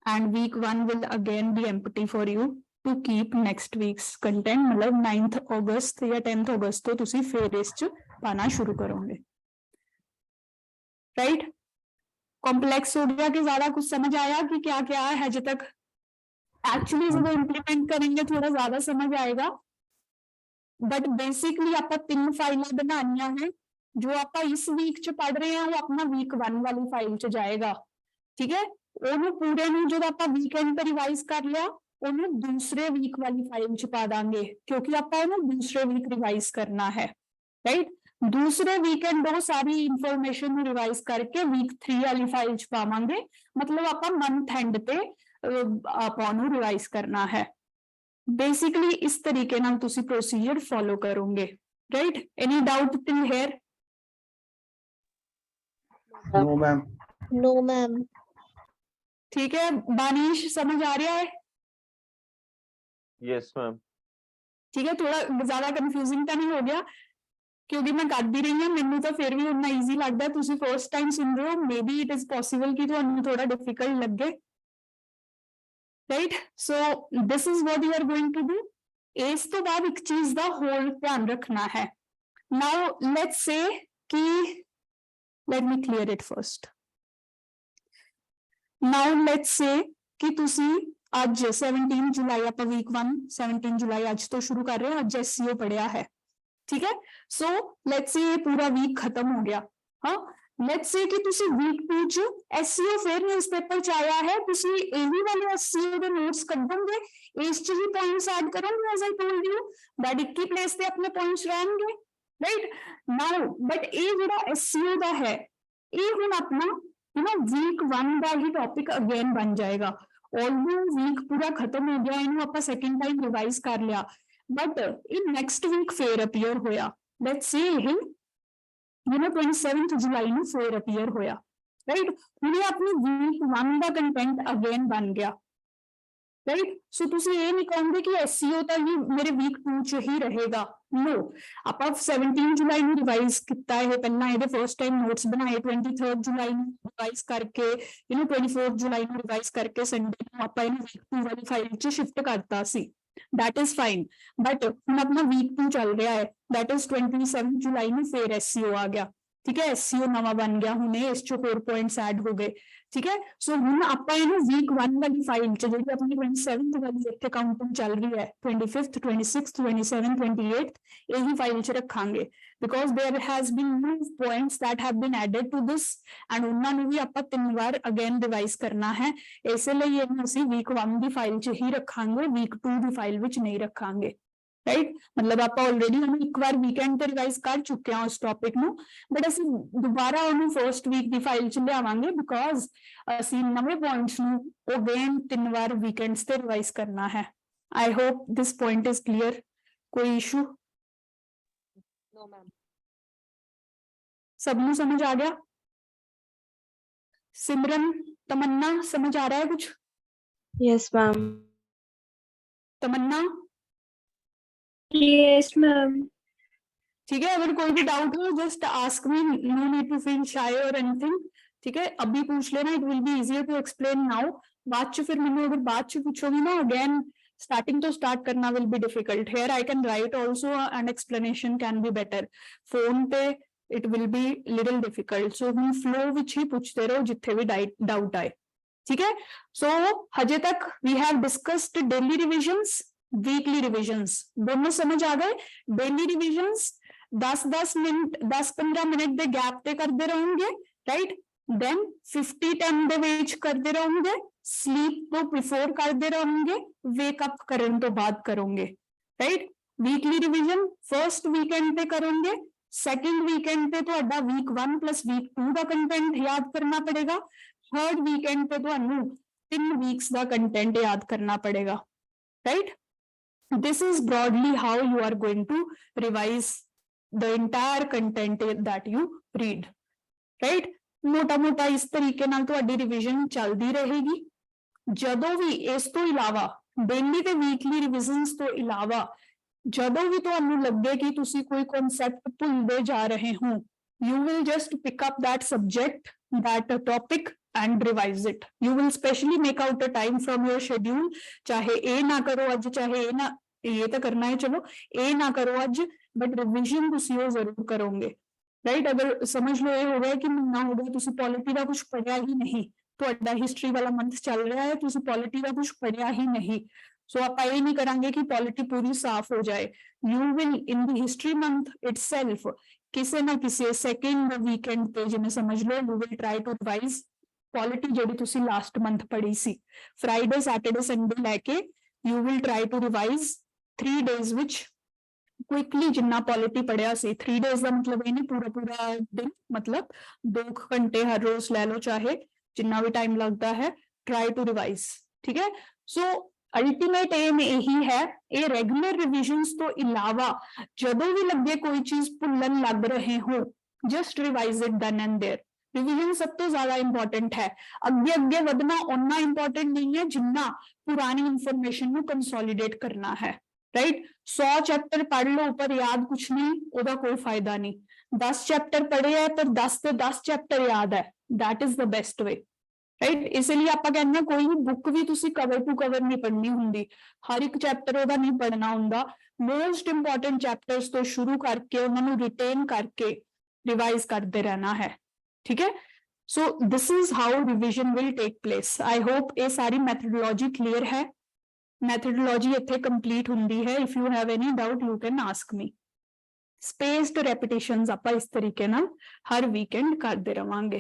and week 1 will again be empty for you to keep next week's content, मतलब 9th अगस्त या 10th अगस्त ਤੋਂ ਤੁਸੀਂ ਫੇਰ ਇਸ ਚ ਪਾਣਾ ਸ਼ੁਰੂ ਕਰੋਗੇ, राइट? कॉम्प्लेक्स हो गया कि ज्यादा कुछ समझ आया कि क्या क्या है अजय तक? एक्चुअली जब इम्प्लीमेंट करेंगे थोड़ा ज्यादा समझ आएगा, बट बेसिकली आप 3 फाइलें बनानियां हैं। जो आप इस वीक च पढ़ रहे हैं वो अपना week 1 वाली फाइल च जाएगा, ठीक है? ਉਹਨੂੰ ਪੂਰੇ ਨੂੰ ਜਦੋਂ ਆਪਾਂ ਵੀਕਐਂਡ ਤੇ ਰਿਵਾਈਜ਼ ਕਰ ਲਿਆ ਉਹਨੂੰ ਦੂਸਰੇ ਵੀਕ ਵਾਲੀ ਫਾਈਲ ਚ ਪਾ ਦਾਂਗੇ, ਕਿਉਂਕਿ ਆਪਾਂ ਉਹਨੂੰ ਦੂਸਰੇ ਵੀਕ ਰਿਵਾਈਜ਼ ਕਰਨਾ ਹੈ, ਰਾਈਟ? दूसरे वीकेंड वो सारी इंफॉर्मेशन रिवाइज करके week 3 वाली फाइल च पावांगे, मतलब आप मंथ एंड पे ਆਪਾਂ ਨੂੰ रिवाइज करना है। बेसिकली इस तरीके नाल तुसी प्रोसीजर फॉलो करोगे, right? Any doubt till here? No ma'am. No ma'am. ठीक है, बानीश समझ आ रहा है? Yes ma'am. ठीक है, थोड़ा ज्यादा कंफ्यूजिंग तो नहीं हो गया? क्योंकि मैं करती रही हूँ, मैनू तो फिर भी उतना ईजी लगता है। तुसी फर्स्ट टाइम सुन रहे हो, maybe it is possible कि तुहानू थोड़ा डिफिकल्ट लगे, right? So this is what you are going to do. इस तो बाद एक चीज का होर ध्यान रखना है। नाउ लेट्स से कि let me clear it first. Now let's say कि तुसी आज 17 जुलाई आप वीक 1 17 जुलाई आज तो शुरू कर रहे हैं, आज SEO पढ़िया है, ठीक है? सो लेट्स से ये पूरा वीक खत्म हो गया। हाँ, लेट्स से कि तुसी वीक 2 च SEO फिर न्यूज़पेपर च आया है, तुसी एवी वाले SEO दे नोट्स कढोगे, इस च ही पॉइंट्स ऐड करोगे, as I told you that एक ही प्लेस पे अपने पॉइंट्स रहेंगे, राइट? नाउ बट ये जेड़ा SEO दा है ये हुन अपना वीक 1 दा ही टॉपिक अगेन बन जाएगा। ऑलमोस्ट वीक पूरा खत्म हो गया, इन्हों आपां सेकंड टाइम रिवाइज कर लिया, बट इन नेक्स्ट वीक फेर अपीयर होया। लेट्स से 27th जुलाई ਨੂੰ फेर अपीयर होया, राइट? हुणे अपनी वीक 1 ਦਾ कंटेंट अगेन बन गया, राइट? सो तुसी ये नहीं कहोगे कि SEO ਤਾਂ ही मेरे वीक 2 ਚ ही रहेगा। नो, ਆਪਾਂ 17 जुलाई ਨੂੰ रिवाइज ਕੀਤਾ है, ਪਹਿਲਾਂ ਇਹਦੇ फर्स्ट टाइम नोट्स बनाए, 23rd जुलाई ਨੂੰ रिवाइज करके 24th जुलाई ਨੂੰ रिवाइज करके संडे ਨੂੰ ਆਪਾਂ ਇਹਨੂੰ वीक 2 ਵਾਲੀ ਫਾਈਲ ਚ शिफ्ट करता ਸੀ। That is fine, but ਹੁਣ अपना week 2 चल रहा है, that is 27 जुलाई में फिर SEO आ गया, ठीक है, एससीओ नवा बन गया हुणे इस चो 4 पॉइंट्स ऐड हो गए, ठीक है। सो हुण आपां इहनूं वीक 1 वाली फाइल च जिहड़ी अपनी 27th वाली इत्थे काउंटिंग चल रही है 25th 26th 27th 28th यही फाइल च रखांगे because there has been new points that have been added to this and उन्हां नूं भी आपां 3 बार अगेन रिवाइज करना है, इसलिए इहनूं असीं वीक 1 दी फाइल च ही रखांगे, वीक 2 दी फाइल विच नहीं रखांगे, राइट। मतलब आप ऑलरेडी हम एक बार वीकेंड ते रिवाइज कर चुके हैं उस टॉपिक नु, बट ਅਸੀਂ ਦੁਬਾਰਾ ਉਹਨੂੰ ਫਰਸਟ ਵੀਕ ਦੀ ਫਾਈਲ ਚ ਲਿਆਵਾਂਗੇ ਬਿਕੋਜ਼ ਅਸੀਂ ਨਵੇਂ ਪੁਆਇੰਟਸ ਨੂੰ ਅਗੇਨ 3 ਵਾਰ ਵੀਕਐਂਡਸ ਤੇ ਰਿਵਾਈਜ਼ ਕਰਨਾ ਹੈ। I hope this point is clear. ਕੋਈ ਇਸ਼ੂ? No ma'am. सब ਨੂੰ समझ आ गया? सिमरन, तमन्ना, समझ आ रहा है कुछ? Yes, ma'am. तमन्ना? Yes, ma'am. ठीक है, अगर कोई भी डाउट हो just ask me, no need to feel shy और एनीथिंग, ठीक है। अभी पूछ लेना, it will be easier to explain now. बाद च फिर मैंने अगर बाद च पूछोगी ना अगेन स्टार्टिंग तो स्टार्ट करना will be difficult. Here I can write also and explanation can be better, phone पे it will be little difficult. So हम फ्लो विच ही पूछते रहो जिथे भी डाउट आए, ठीक है। सो हजे तक we have discussed daily revisions, weekly revisions, दोनों समझ आ गए। डेली रिविजन्स 10-10 मिनट 10-15 मिनट दे गैप ते करते रहोगे, राइट। देन 50-10 दे विच करते रहोगे, स्लीप तो बिफोर करते रहोगे, वेकअप करने तो बाद करोगे, right. Weekly revision first weekend पे करोगे, सेकंड वीकेंड पे तुहाडा वीक 1 प्लस वीक 2 का कंटेंट याद करना पड़ेगा, थर्ड वीकेंड पे तुहानू 3 वीक्स का कंटेंट याद करना पड़ेगा, right. This is broadly how you are going to revise the entire content that you read, right। मोटा मोटा इस तरीके नाल तुहाडी रिविजन चलदी रहेगी। जदों भी इस तो इलावा डेली ते वीकली रिविजन्स तो इलावा जदों भी तुहानू लगे कि तुसी कोई कॉन्सेप्ट भुलदे जा रहे हो, you will just pick up that subject, that topic and revise it। you will specially make out a time from your schedule, चाहे ए ना करो अज, चाहे ए ना, ये तो करना है चलो, ए ना करो अज, बट रिविजन तुसी वो जरूर करोगे, राइट। अगर समझ लो ये हो गया कि महीना हो गया तुसी पॉलिटी का कुछ पढ़िया ही नहीं, तो हिस्ट्री वाला मंथ चल रहा है, तुसी पॉलिटी का कुछ पढ़िया ही नहीं, सो आप ये नहीं करांगे कि पॉलिटी पूरी साफ हो जाए। You will in the history month itself किसी ना किसी सेकेंड वीकेंड पे जिन्हें समझ लो, you will try to revise polity जेडी तुसी लास्ट मंथ पढ़ी सी, फ्राइडे सैटरडे संडे लैके you will try to revise 3 days विच क्विकली जिन्ना पॉलिटी पढ़िया सी। 3 days का मतलब ये नहीं पूरा पूरा दिन, मतलब 2 घंटे हर रोज ले लो, चाहे जिन्ना भी टाइम लगता है, ट्राई टू रिवाइज, ठीक है। सो अल्टीमेट एम यही है, ये रेगुलर रिविजन्स तो इलावा जदों भी लगे कोई चीज भुलन लग रहे हो, just revise it then and there. Revision सब तो ज्यादा इंपॉर्टेंट है, अगे अगे वधना उतना इंपॉर्टेंट नहीं है जिन्ना पुरानी इंफॉर्मेशन को कंसोलिडेट करना है, राइट। 100 चैप्टर पढ़ लो पर याद कुछ नहीं, ओदा कोई फायदा नहीं। 10 चैप्टर पढ़े है पर 10 से 10 चैप्टर याद है, that is the best way, right. इसलिए आप कहने कोई भी बुक भी तुसी कवर टू कवर नहीं पढ़नी हुंदी, हर एक चैप्टर ओदा नहीं पढ़ना हुंदा, मोस्ट इंपॉर्टेंट चैप्टर्स तो शुरू करके उन्होंने रिटेन करके रिवाइज करते रहना है, ठीक है। So this is how revision will take place. I hope ये सारी मैथडोलॉजी क्लियर है। मैथडोलॉजी इत्थे कंप्लीट हुंदी है, if you have any doubt you can ask me. Spaced repetitions आपां इस तरीके नाल हर वीकेंड करते रवांगे,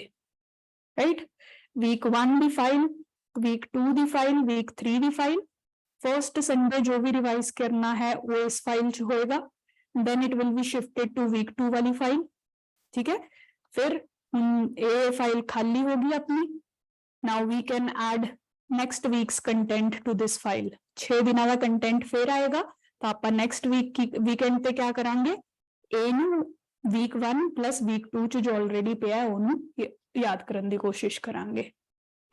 राइट। वीक 1 दी फाइल, वीक 2 दी फाइल, वीक 3 दी फाइल, फर्स्ट संडे जो भी रिवाइज करना है वो इस फाइल च होएगा, then it will be shifted to week 2 वाली फाइल, ठीक है। फिर ये फाइल खाली होगी अपनी, now we can add next week's content to this file. 6 दिनों का कंटेंट फिर आएगा, तो आप नेक्स्ट वीक की वीकेंड पे क्या करांगे, ए नू वीक 1 प्लस वीक 2 च जो ऑलरेडी पिया है उन्होंने याद करने की कोशिश करांगे,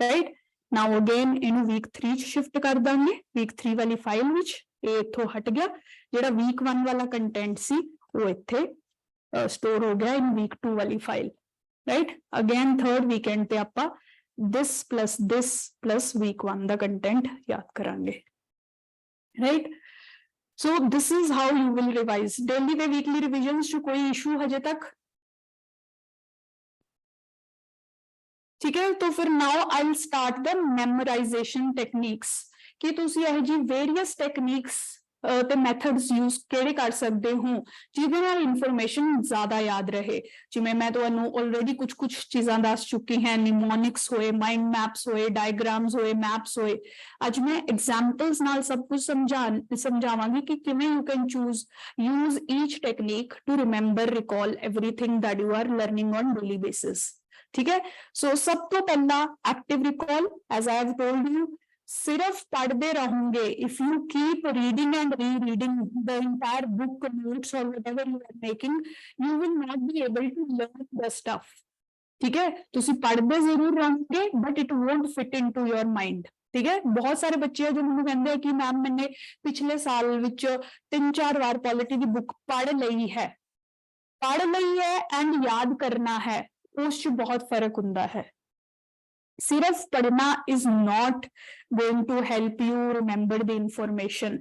राइट। नाउ अगेन इनू वीक 3 च शिफ्ट कर देंगे, वीक 3 वाली फाइल विच ये इत्थों हट गया, जेड़ा वीक 1 वाला कंटेंट सी वो इत्थे स्टोर हो गया इन वीक 2 वाली file, right. Again third weekend पे आपां this plus week 1 the content याद करांगे, right। so this is how you will revise daily way weekly revisions जो कोई issue हजे तक? ठीक है, तो फिर now I will start the memorisation techniques कि तुसी ਇਹ जी वेरियस टेक्निक्स ਤੇ ਮੈਥਡਸ ਯੂਜ਼ ਕਿਹੜੇ ਕਰ ਸਕਦੇ ਹੋ ਜਿਹਦੇ ਨਾਲ ਇਨਫੋਰਮੇਸ਼ਨ ਜ਼ਿਆਦਾ ਯਾਦ ਰਹੇ। ਜਿਵੇਂ ਮੈਂ ਤੁਹਾਨੂੰ ਆਲਰੇਡੀ ਕੁਝ ਚੀਜ਼ਾਂ ਦੱਸ ਚੁੱਕੀ ਹਾਂ, ਨਿਮੋਨਿਕਸ ਹੋਏ, ਮਾਈਂਡ ਮੈਪਸ ਹੋਏ, ਡਾਇਗਰਾਮਸ ਹੋਏ, ਮੈਪਸ ਹੋਏ। ਅੱਜ ਮੈਂ ਐਗਜ਼ਾਮਪਲਸ ਨਾਲ ਸਭ ਕੁਝ ਸਮਝਾਵਾਂਗੀ ਕਿ ਕਿਵੇਂ you can use each technique to remember, recall everything that you are learning on daily basis। ठीक है, सो सब तो पहला active recall, as I have told you, सिर्फ पढ़ते रहोगे, if you keep reading and reading the entire book, notes और whatever you are making, you will not be able to learn the stuff. ठीक है, तुसी पढ़ते जरूर रहोगे but it won't fit into your mind. ठीक है, बहुत सारे बच्चे जो मैंने कहते हैं कि मैम मैंने पिछले साल विच 3-4 बार पॉलिटी की बुक पढ़ ली है एंड याद करना है, उस बहुत फर्क हुंदा है। सिर्फ पढ़ना is not going to help you remember the information.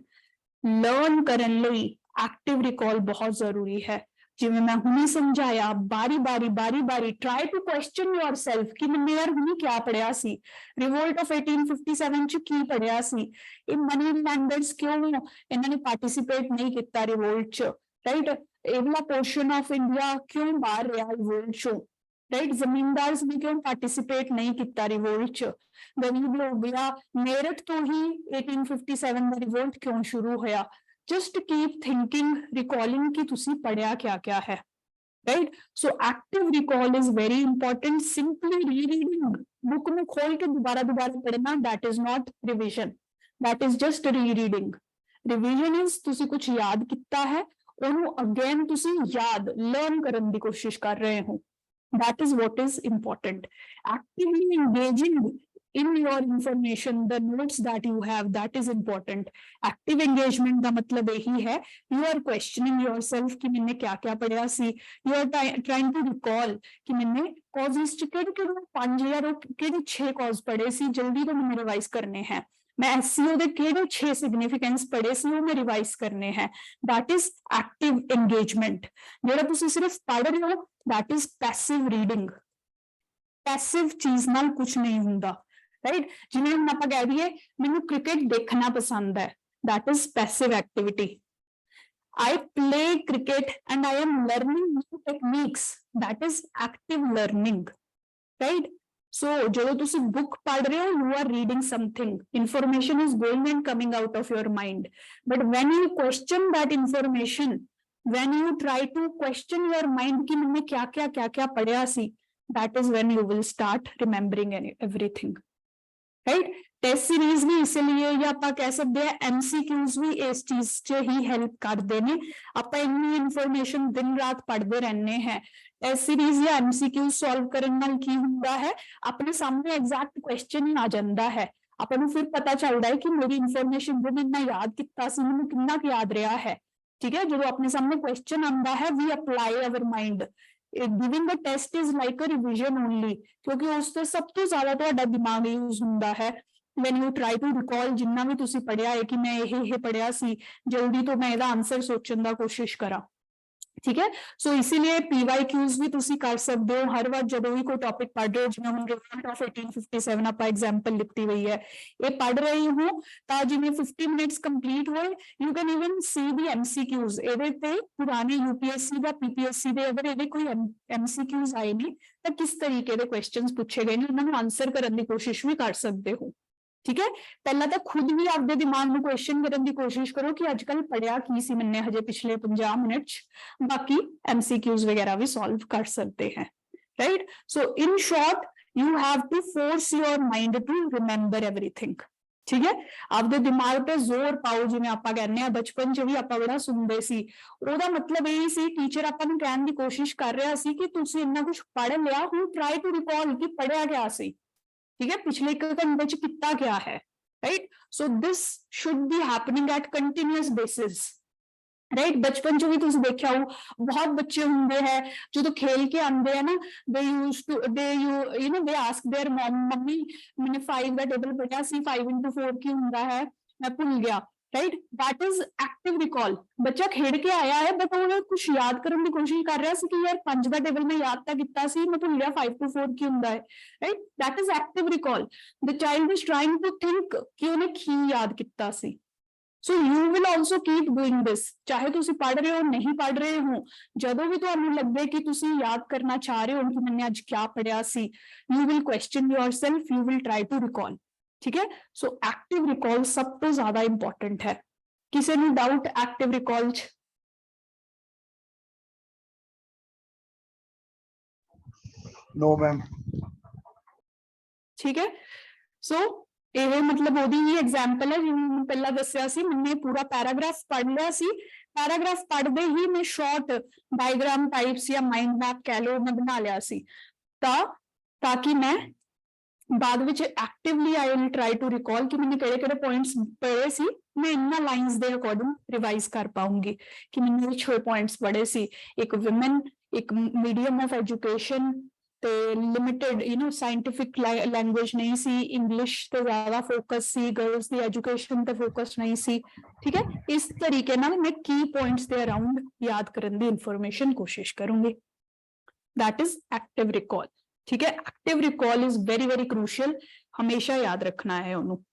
Learn करने लई एक्टिव रिकॉल बहुत जरूरी है। जिवें मैं हुणे समझाया, बारी बारी ट्राई टू क्वेश्चन योरसेल्फ कि मैंने यार हुणे क्या पढ़िया सी, रिवोल्ट ऑफ 1857 च की पढ़िया सी, ये मनी लैंडर्स क्यों इन्हां ने पार्टिसिपेट नहीं किया रिवोल्ट च, राइट, ये वाला पोर्शन ऑफ इंडिया क्यों बाहर रहा रिवोल्ट चो, राइट, जमींदार ने क्यों पार्टिसिपेट नहीं किया रिवोल्ट च, गरीब लोग या मेरठ तो ही 1857 में रिवोल्ट क्यों शुरू होया। जस्ट कीप थिंकिंग, रिकॉलिंग कि तुसी पढ़िया क्या क्या है, right. So active recall is very important. Simply reading, book में खोल के दोबारा पढ़ना, that is not revision, that is just reading. Revision is तुसी कुछ याद किया है, ओनू अगेन तुसी याद लर्न करने की कोशिश कर रहे हो, that is what is important। Actively engaging in your information, the notes that you have, that is important। Active engagement का मतलब यही है, you are questioning yourself कि मैंने क्या क्या पढ़ा सी, you are trying to recall कि मैंने causes के 5 या 6 cause पढ़े सी, जल्दी तो मैंने रिवाइज करने हैं, मैं SEO दे केड़े 6 सिग्निफिकेंस पढ़े सी वो मैं रिवाइज करने हैं, दैट इज एक्टिव एंगेजमेंट। जेड़ा तुसी सिर्फ पढ़ रहे हो, that is passive reading. Passive चीज नाल कुछ नहीं हुंदा, राइट। जिवें हम आपां कह दईए मैनूं क्रिकेट देखना पसंद है, that is passive activity. I play cricket and I am learning new techniques, that is active learning, right. So, जो तुसी बुक पढ़ रहे हो, you are reading something. Information is going and coming out of your mind. But when you question that information, when you try to question your mind कि मैंने क्या पढ़ा सी, that is when you will start remembering everything. Right? Test series भी इसलिए या आप कह सकते हैं MCQs भी इस चीज से ही हेल्प करते हैं। आप इन्नी इन्फॉर्मेशन दिन रात पढ़ते रहने हैं, टेस्ट सीरीज या MCQ सॉल्व करने नाल की हुंदा है, अपने सामने एग्जैक्ट क्वेश्चन ही आ जाता है, आपको फिर पता चलता है कि मेरी इन्फॉर्मेशन जो मैंने याद किया सी मैंने कितना याद रहा है। ठीक है, जो अपने सामने क्वेश्चन आता है, we apply our mind. Giving a test is like a revision only, क्योंकि उससे सब तो ज्यादा तुहाडा दिमाग यूज हुंदा है। when you try to recall जिन्ना भी तुसी पढ़िया है कि मैं ये पढ़िया सी, जल्दी तो मैं ਇਹਦਾ आंसर सोचने की कोशिश करा। ठीक है, सो इसीलिए PYQs भी तुसी कर सकते हो हर बार जब भी कोई टॉपिक पढ़ रहे हो। जिवें हुण रिवोल्ट ऑफ 1857 आप एग्जांपल लिखती हुई है, ये पढ़ रही हूं ता जिवें 50 मिनट्स कंप्लीट होए, you can even see the MCQs। ਇਹਦੇ ਤੇ पुराने UPSC ਦਾ PPSC ਦੇ अगर ਇਹਦੇ कोई MCQs आए ने ਤਾਂ किस तरीके ਦੇ क्वेश्चंस पूछे गए ने, ਉਹਨਾਂ ਨੂੰ आंसर करने की कोशिश भी कर सकते हो। ठीक है, पहला तो खुद भी आपके दिमाग में क्वेश्चन करने की कोशिश करो कि आजकल पढ़िया की सी मैंने हजे पिछले 50 मिनट, बाकी MCQs वगैरह भी सॉल्व कर सकते हैं, right. So in short you have to force your mind to remember everything. ठीक है, आपके दिमाग पे जोर पाओ, जिवें आपां कहने आ बचपन च भी आपां बड़ा सुनदे सी, ओहदा मतलब यही सी टीचर आपां नूं कहण दी कोशिश कर रहा सी कि तुसीं इन्ना कुछ पढ़ लिया, हुण ट्राई टू रिकॉल कि पढ़िया क्या सी। ठीक है, पिछले 1 घंटे च कितना क्या है, right. So this should be happening at continuous basis, right. बचपन च भी तुसीं देखिया हो, बहुत बच्चे होंगे हैं जो खेल के आते हैं ना, they ask there mom, mummy मैंने 5 का टेबल पढ़ा सी, 5 into 4 की हुंदा है, मैं भूल गया। Right, that is active recall. बच्चा खेड के आया है बट वो कुछ याद करने की कोशिश कर रहा है कि यार 5 ਦਾ ਟੇਬਲ मैं याद ਤਾਂ ਕੀਤਾ ਸੀ, मैं भूल गया 5 to 4 ਕੀ ਹੁੰਦਾ ਹੈ, right, that is active recall. The child is trying to think कि ਉਹਨੇ ਕੀ याद ਕੀਤਾ ਸੀ। So you will also keep doing this, चाहे तुसी पढ़ रहे हो नहीं पढ़ रहे हो, जदों भी तुहानू लगे कि तुसी याद करना चाह रहे हो कि मैंने आज क्या पढ़िया सी, you will question yourself, you will try to recall. ठीक है, सो एक्टिव रिकॉल सब तो ज्यादा इंपॉर्टेंट है। किसी ने डाउट एक्टिव रिकॉल च? No ma'am. ठीक है, सो ਇਹ ਮਤਲਬ ਉਹਦੀ ਹੀ ਐਗਜ਼ਾਮਪਲ ਹੈ, ਜਿਵੇਂ ਮੈਂ ਪਹਿਲਾਂ ਦੱਸਿਆ ਸੀ, ਮੈਨੇ ਪੂਰਾ ਪੈਰਾਗ੍ਰਾਫ ਪੜ੍ਹ ਲਿਆ ਸੀ, ਪੈਰਾਗ੍ਰਾਫ ਪੜ੍ਹਦੇ ਹੀ ਮੈਂ ਸ਼ਾਰਟ ਡਾਇਗਰਾਮ ਟਾਈਪਸ ਜਾਂ ਮਾਈਂਡ ਮੈਪ ਕਹਿ ਲਓ ਮੈਂ ਬਣਾ ਲਿਆ ਸੀ, ਤਾਂ ਕਿ ਮੈਂ ਬਾਅਦ ਵਿੱਚ actively I will try to recall ਕਿ ਮੈंने ਕਿਹੜੇ ਪੁਆਇੰਟਸ ਪੜ੍ਹੇ ਸੀ, ਮੈਂ ਇਹਨਾਂ ਲਾਈਨਸ ਦੇ ਅਕੋਰਡਿੰਗ ਰਿਵਾਈਜ਼ ਕਰ ਪਾਉਂਗੀ ਕਿ ਮੈंने ਇਹ 6 ਪੁਆਇੰਟਸ ਪੜ੍ਹੇ ਸੀ। ਇੱਕ ਵਿਮਨ, ਇੱਕ ਮੀਡੀਅਮ ਆਫ ਐਜੂਕੇਸ਼ਨ, ਤੇ ਲਿਮਿਟਡ ਸਾਇੰਟਿਫਿਕ ਲੈਂਗੁਏਜ ਨਹੀਂ ਸੀ, ਇੰਗਲਿਸ਼ ਤੇ ਜ਼ਿਆਦਾ ਫੋਕਸ ਸੀ, ਗਰਲਸ ਦੀ ਐਜੂਕੇਸ਼ਨ ਤੇ ਫੋਕਸ ਨਹੀਂ ਸੀ। ਠੀਕ ਹੈ, ਇਸ ਤਰੀਕੇ ਨਾਲ ਮੈਂ ਕੀ ਪੁਆਇੰਟਸ ਦੇ ਅਰਾਊਂਡ ਯਾਦ ਕਰਨ ਦੀ ਇਨਫੋਰਮੇਸ਼ਨ ਕੋਸ਼ਿਸ਼ ਕਰੂੰਗੀ। That is active recall. ठीक है, active recall is very very crucial, हमेशा याद रखना है उन्होंने।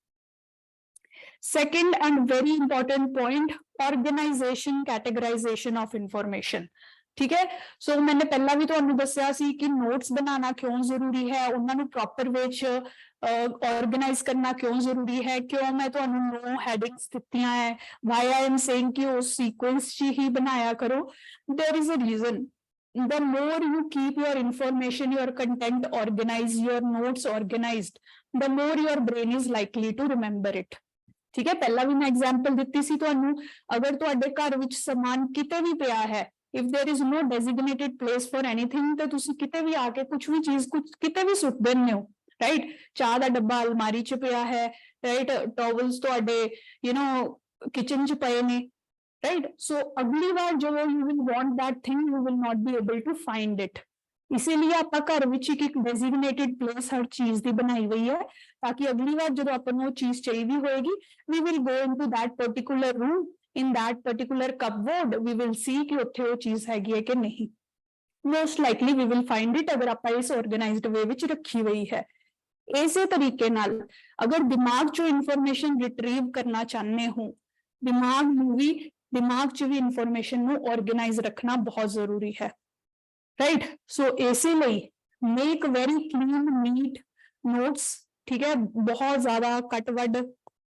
Second and very important point, organisation categorisation of information. ठीक है, सो मैंने पहला भी तुहानू दस्सिया सी कि नोट्स बनाना क्यों जरूरी है, उन्होंने प्रॉपर वे ऑर्गेनाइज करना क्यों जरूरी है, क्यों मैं तुहानू 9 हैडिंग्स दित्तियां है, व्हाई आई एम सेइंग कि उस सीक्वेंस च ही बनाया करो। There is a reason, the more you keep your information, your content organized, your notes organized, the more your brain is likely to remember it। ठीक है, पहला भी मैं एग्जांपल ਦਿੱਤੀ ਸੀ ਤੁਹਾਨੂੰ, अगर ਤੁਹਾਡੇ ਘਰ ਵਿੱਚ ਸਮਾਨ ਕਿਤੇ ਵੀ ਪਿਆ ਹੈ, if there is no designated place for anything, ਤਾਂ ਤੁਸੀਂ ਕਿਤੇ ਵੀ ਆ ਕੇ ਕੁਝ ਵੀ ਚੀਜ਼ ਕਿਤੇ ਵੀ ਸੁੱਟ ਦਿੰਦੇ ਹੋ, ਰਾਈਟ। ਚਾਹ ਦਾ ਡੱਬਾ ਅਲਮਾਰੀ 'ਚ ਪਿਆ ਹੈ, ਰਾਈਟ, ਟਾਵਲਸ ਤੁਹਾਡੇ ਕਿਚਨ 'ਚ ਪਏ ਨੇ, right, so अगली बार जो you will want that thing, you will not be able to find it। इसीलिए ਆਪਾਂ ਘਰ ਵਿੱਚ ਇੱਕ designated place हर चीज ਦੀ ਬਣਾਈ ਹੋਈ ਹੈ, ਤਾਂ ਕਿ ਅਗਲੀ ਵਾਰ ਜਦੋਂ ਆਪਾਂ ਨੂੰ ਉਹ ਚੀਜ਼ ਚਾਹੀਦੀ ਹੋਏਗੀ, we will go into that particular room, in that particular cupboard, we will see ਕਿ ਉੱਥੇ ਉਹ ਚੀਜ਼ ਹੈਗੀ ਹੈ ਕਿ ਨਹੀਂ। most likely we will find it ਅਗਰ ਆਪਾਂ ਇਸ organized way ਵਿੱਚ ਰੱਖੀ ਹੋਈ ਹੈ। ਇਸੇ ਤਰੀਕੇ ਨਾਲ ਅਗਰ ਦਿਮਾਗ ਚੋਂ ਇਨਫੋਰਮੇਸ਼ਨ ਰਿਟਰੀਵ ਕਰਨਾ ਚਾਹੁੰਦੇ ਹੋ, दिमाग च भी इंफॉर्मेशन ਨੂੰ ऑर्गेनाइज रखना बहुत जरूरी है, राइट। सो इसीलिए make very clean NEET notes. ठीक है, बहुत ज्यादा कटवड,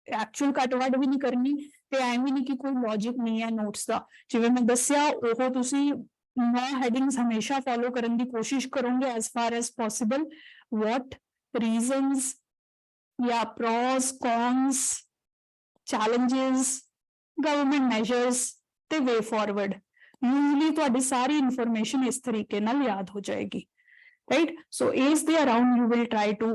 एक्चुअल कटवड भी नहीं करनी, ते ਐ ਵੀ नहीं कि कोई लॉजिक नहीं है नोट्स ਦਾ। ਜਿਵੇਂ ਮੈਂ ਦੱਸਿਆ ਉਹ ਤੁਸੀਂ 9 ਹੈਡਿੰਗਸ ਹਮੇਸ਼ਾ ਫੋਲੋ ਕਰਨ ਦੀ ਕੋਸ਼ਿਸ਼ ਕਰੋਗੇ as far as possible। what reasons या pros cons, challenges, government measures ते वे फॉरवर्ड, यूजली तुहाडी सारी इंफॉर्मेशन इस तरीके नाल याद हो जाएगी, राइट। सो इस दे around you will try to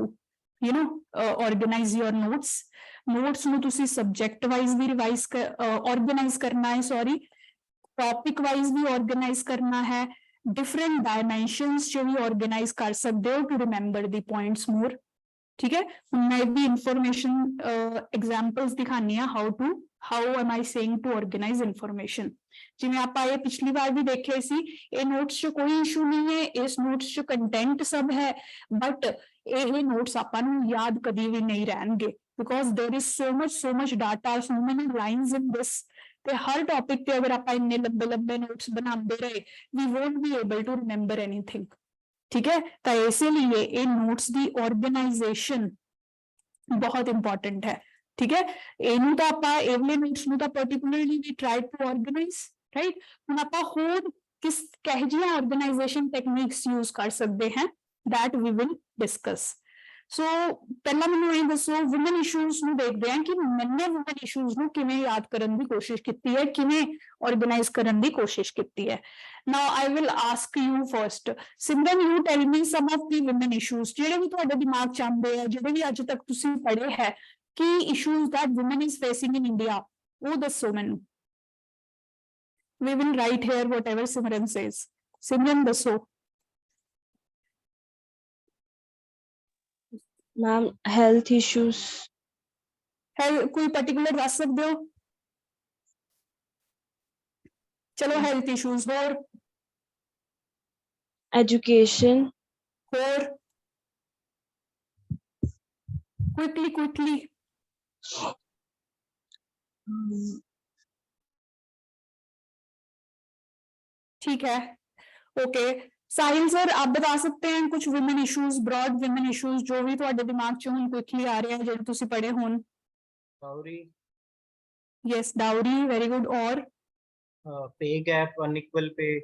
organise your notes नू तुसी सब्जेक्ट वाइज भी रिवाइज ऑर्गेनाइज करना है, सॉरी, टॉपिक वाइज भी ऑर्गेनाइज करना है, डिफरेंट डायमेंशंस जो भी ऑर्गेनाइज कर सकते हो to remember the points more. ठीक है, मैं भी इंफॉर्मेशन एग्जांपल्स दिखानी है, how am I saying to organise information. जिवें आपां ये पिछली बार भी देखे सी, ये नोट्स च कोई इशू नहीं है, इस नोट्स च कंटेंट सब है, बट ये नोट्स आपां नूं याद कदी भी नहीं रहणगे, because there is so much data, so many lines in this, ते हर टॉपिक पे अगर आपां इन्ने लंबे नोट्स बनाते रहे, we won't be able to remember anything. ठीक है, तो इसीलिए ये नोट्स की ऑर्गेनाइजेशन बहुत इंपॉर्टेंट है। ठीक है, इनू तो आपां एवले नोट्स नू तो particularly we try to organise, right. हुण आपां होर किस कह जिहियां ऑर्गेनाइजेशन टेक्निक्स यूज कर सकते हैं, दैट वी विल डिस्कस। सो पहला मैनूं ये दसो, वुमन इशूज नूं देखदे हां कि मैंने वुमन इशूज नूं किवें याद करन दी कोशिश कीती है, किवें ऑर्गेनाइज करन दी कोशिश कीती है। Now I will ask you first, Simran, you tell me some of the woman issues जिहड़े भी तुहाडे दिमाग च आंदे आ, जिहड़े भी अज तक तुसीं पढ़े है कि issues that woman is facing in India, वो दसो मैनूं। We will write here whatever Simran says. Simran दसो। Ma'am health issues. है कोई पर्टिकुलर दस सकते हो? चलो हेल्थ इश्यूज और education, क्विकली ठीक है ओके साहिल सर आप बता सकते हैं कुछ women issues broad women issues जो भी ਤੁਹਾਡੇ ਦਿਮਾਗ 'ਚ ਹੁਣ क्विकली आ रहे हैं ਜਿਹੜੇ ਤੁਸੀਂ ਪੜ੍ਹੇ ਹੋਣ Dowry, yes dowry very good और pay gap, unequal pay,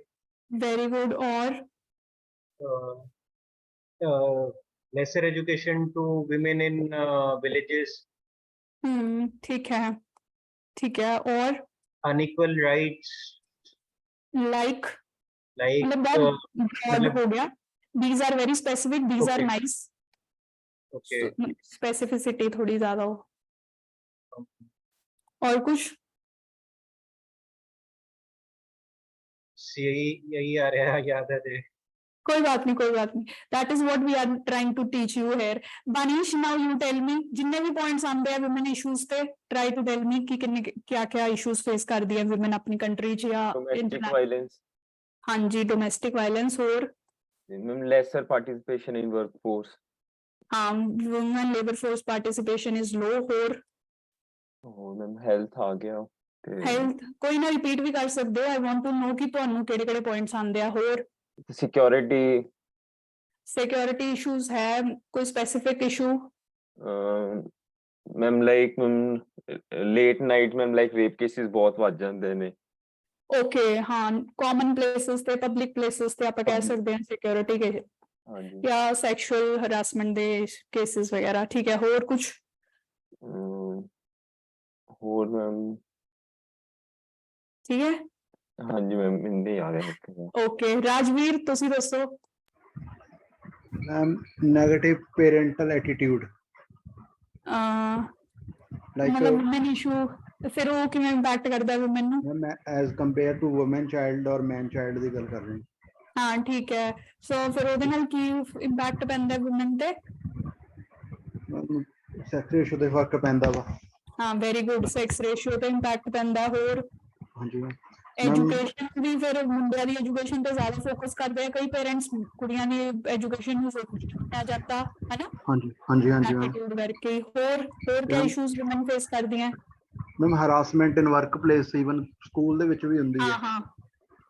very good और uh, lesser education to women in villages, ठीक है और unequal rights, लाइक like मतलब बहुत ब्रॉड हो गया these are very specific these are Okay. Nice okay, specificity थोड़ी ज्यादा हो और कुछ यही आ रहा है याद है कोई बात नहीं that is what we are trying to teach you here Banish now you tell me जितने भी पॉइंट्स आंदे हैं वुमेन इश्यूज पे ट्राई टू टेल मी कि किन्ने क्या क्या इश्यूज फेस कर दिए वुमेन अपनी कंट्री च या डोमेस्टिक इंटरनेशनल वायलेंस हाँ जी डोमेस्टिक वायलेंस और ma'am lesser participation in workforce हाँ women labour force participation is low और मैम हेल्थ आ गया ਤੇ ਹੈਲਥ ਕੋਈ ਨਾ ਰਿਪੀਟ ਵੀ ਕਰ ਸਕਦੇ ਹੋ ਆਈ ਵਾਂਟ ਟੂ ਨੋ ਕਿ ਤੁਹਾਨੂੰ ਕਿਹੜੇ ਕਿਹੜੇ ਪੁਆਇੰਟਸ ਆਂਦੇ ਆ ਹੋਰ ਸਿਕਿਉਰਿਟੀ ਸਿਕਿਉਰਿਟੀ ਇਸ਼ੂਜ਼ ਹੈ ਕੋਈ specific issue ma'am like late night ma'am like rape cases ਬਹੁਤ ਵੱਧ ਜਾਂਦੇ ਨੇ ਓਕੇ ਹਾਂ ਕਾਮਨ ਪਲੇਸਿਸ ਤੇ ਪਬਲਿਕ ਪਲੇਸਿਸ ਤੇ ਆਪਾਂ ਕਹਿ ਸਕਦੇ ਹਾਂ ਸਿਕਿਉਰਿਟੀ ਕੇ ਹਾਂਜੀ ਜਾਂ ਸੈਕਸ਼ੂਅਲ ਹਰਾਸਮੈਂਟ ਦੇ ਕੇਸਿਸ ਵਗੈਰਾ ਠੀਕ ਹੈ ਹੋਰ ਕੁਝ ਹੋਰ ਮੈਮ ਠੀਕ ਹੈ ਹਾਂਜੀ ਮੈਮ ਇੰਨੇ ਆ ਰਹੇ ਓਕੇ ਰਾਜਵੀਰ ਤੁਸੀਂ ਦੱਸੋ ma'am negative parental attitude like ਮਤਲਬ ਵੁਮਨ ਇਸ਼ੂ ਫਿਰ ਉਹ ਕਿਵੇਂ ਇੰਪੈਕਟ ਕਰਦਾ ਵੁਮਨ ਨੂੰ ਮੈਂ as compare to woman child ਔਰ ਮੈਨ ਚਾਈਲਡ ਦੀ ਗੱਲ ਕਰ ਰਹੀ ਹਾਂ ਠੀਕ ਹੈ ਸੋ ਫਿਰ ਉਹਦੇ ਨਾਲ ਕੀ ਇੰਪੈਕਟ ਪੈਂਦਾ ਵੁਮਨ ਤੇ ਹਾਂ ਸੈਕਸ ਰੇਸ਼ੋ ਦੇ ਫਰਕ ਪੈਂਦਾ ਵਾ ਹਾਂ ਵੈਰੀ ਗੁੱਡ ਸੈਕਸ ਰੇਸ਼ੀਓ ਤੇ ਇੰਪੈਕਟ ਪੈਂਦਾ ਹੋਰ ਹਾਂਜੀ ਮੈਮ ਐਜੂਕੇਸ਼ਨ ਵੀ ਫਿਰ ਮੁੰਡਿਆਂ ਦੀ ਐਜੂਕੇਸ਼ਨ ਤੇ ਜ਼ਿਆਦਾ ਫੋਕਸ ਕਰਦੇ ਆ ਕਈ ਪੇਰੈਂਟਸ ਕੁੜੀਆਂ ਦੀ ਐਜੂਕੇਸ਼ਨ ਨੂੰ ਫੋਕਸ ਕੀਤਾ ਜਾਂਦਾ ਹੈ ਨਾ ਹਾਂਜੀ ਮੈਮ ਐਟੀਟਿਊਡ ਕਰਕੇ ਹੋਰ ਕੀ ਇਸ਼ੂਜ਼ ਵੁਮਨ ਫੇਸ ਕਰਦੀਆਂ ਮੈਮ ਹਰਾਸਮੈਂਟ ਇਨ ਵਰਕ ਪਲੇਸ ਈਵਨ ਸਕੂਲ ਦੇ ਵਿੱਚ ਵੀ ਹੁੰਦੀ ਹੈ ਹਾਂ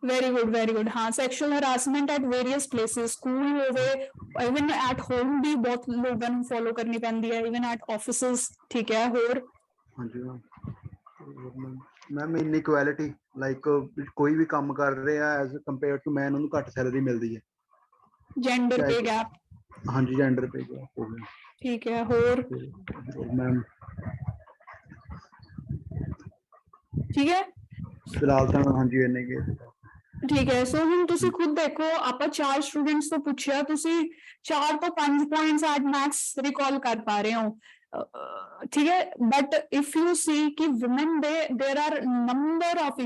ਵੈਰੀ ਗੁੱਡ ਹਾਂ sexual harassment at various places school ਹੋਵੇ ਇਵਨ ਐਟ ਹੋਮ ਵੀ ਬਹੁਤ ਲੋਕਾਂ ਨੂੰ ਫੋਲੋ ਕਰਨੀ ਪੈਂਦੀ ਹੈ ਇਵਨ ਐਟ ਆਫਿਸਿਸ ਠੀਕ ਹੈ ਹੋਰ ਹਾਂਜੀ ਮੈਮ ਇਨਇਕੁਐਲਿਟੀ ਲਾਈਕ ਕੋਈ ਵੀ ਕੰਮ ਕਰ ਰਿਹਾ ਐਜ਼ ਕੰਪੇਅਰ ਟੂ ਮੈਨ ਉਹਨੂੰ ਘੱਟ ਸੈਲਰੀ ਮਿਲਦੀ ਹੈ ਜੈਂਡਰ ਪੇ ਗੈਪ ਹਾਂਜੀ ਜੈਂਡਰ ਪੇ ਗੈਪ ਹੋ ਗਿਆ ਠੀਕ ਹੈ ਹੋਰ ਮੈਮ ਠੀਕ ਹੈ ਫਿਲਹਾਲ ਤਾਂ ਹਾਂਜੀ ਇੰਨੇ ਕੇ ਠੀਕ ਹੈ ਸੋ ਹੁਣ ਤੁਸੀਂ ਖੁਦ ਦੇਖੋ ਆਪਾਂ 4 ਸਟੂਡੈਂਟਸ ਤੋਂ ਪੁੱਛਿਆ ਤੁਸੀਂ 4 ਤੋਂ 5 ਪੁਆਇੰਟਸ ਐਟ ਮੈਕਸ ਰਿਕਾਲ ਕਰ ਪਾ ਰਹੇ ਹੋ ठीक है बट इफ यू सी कि women they there are number of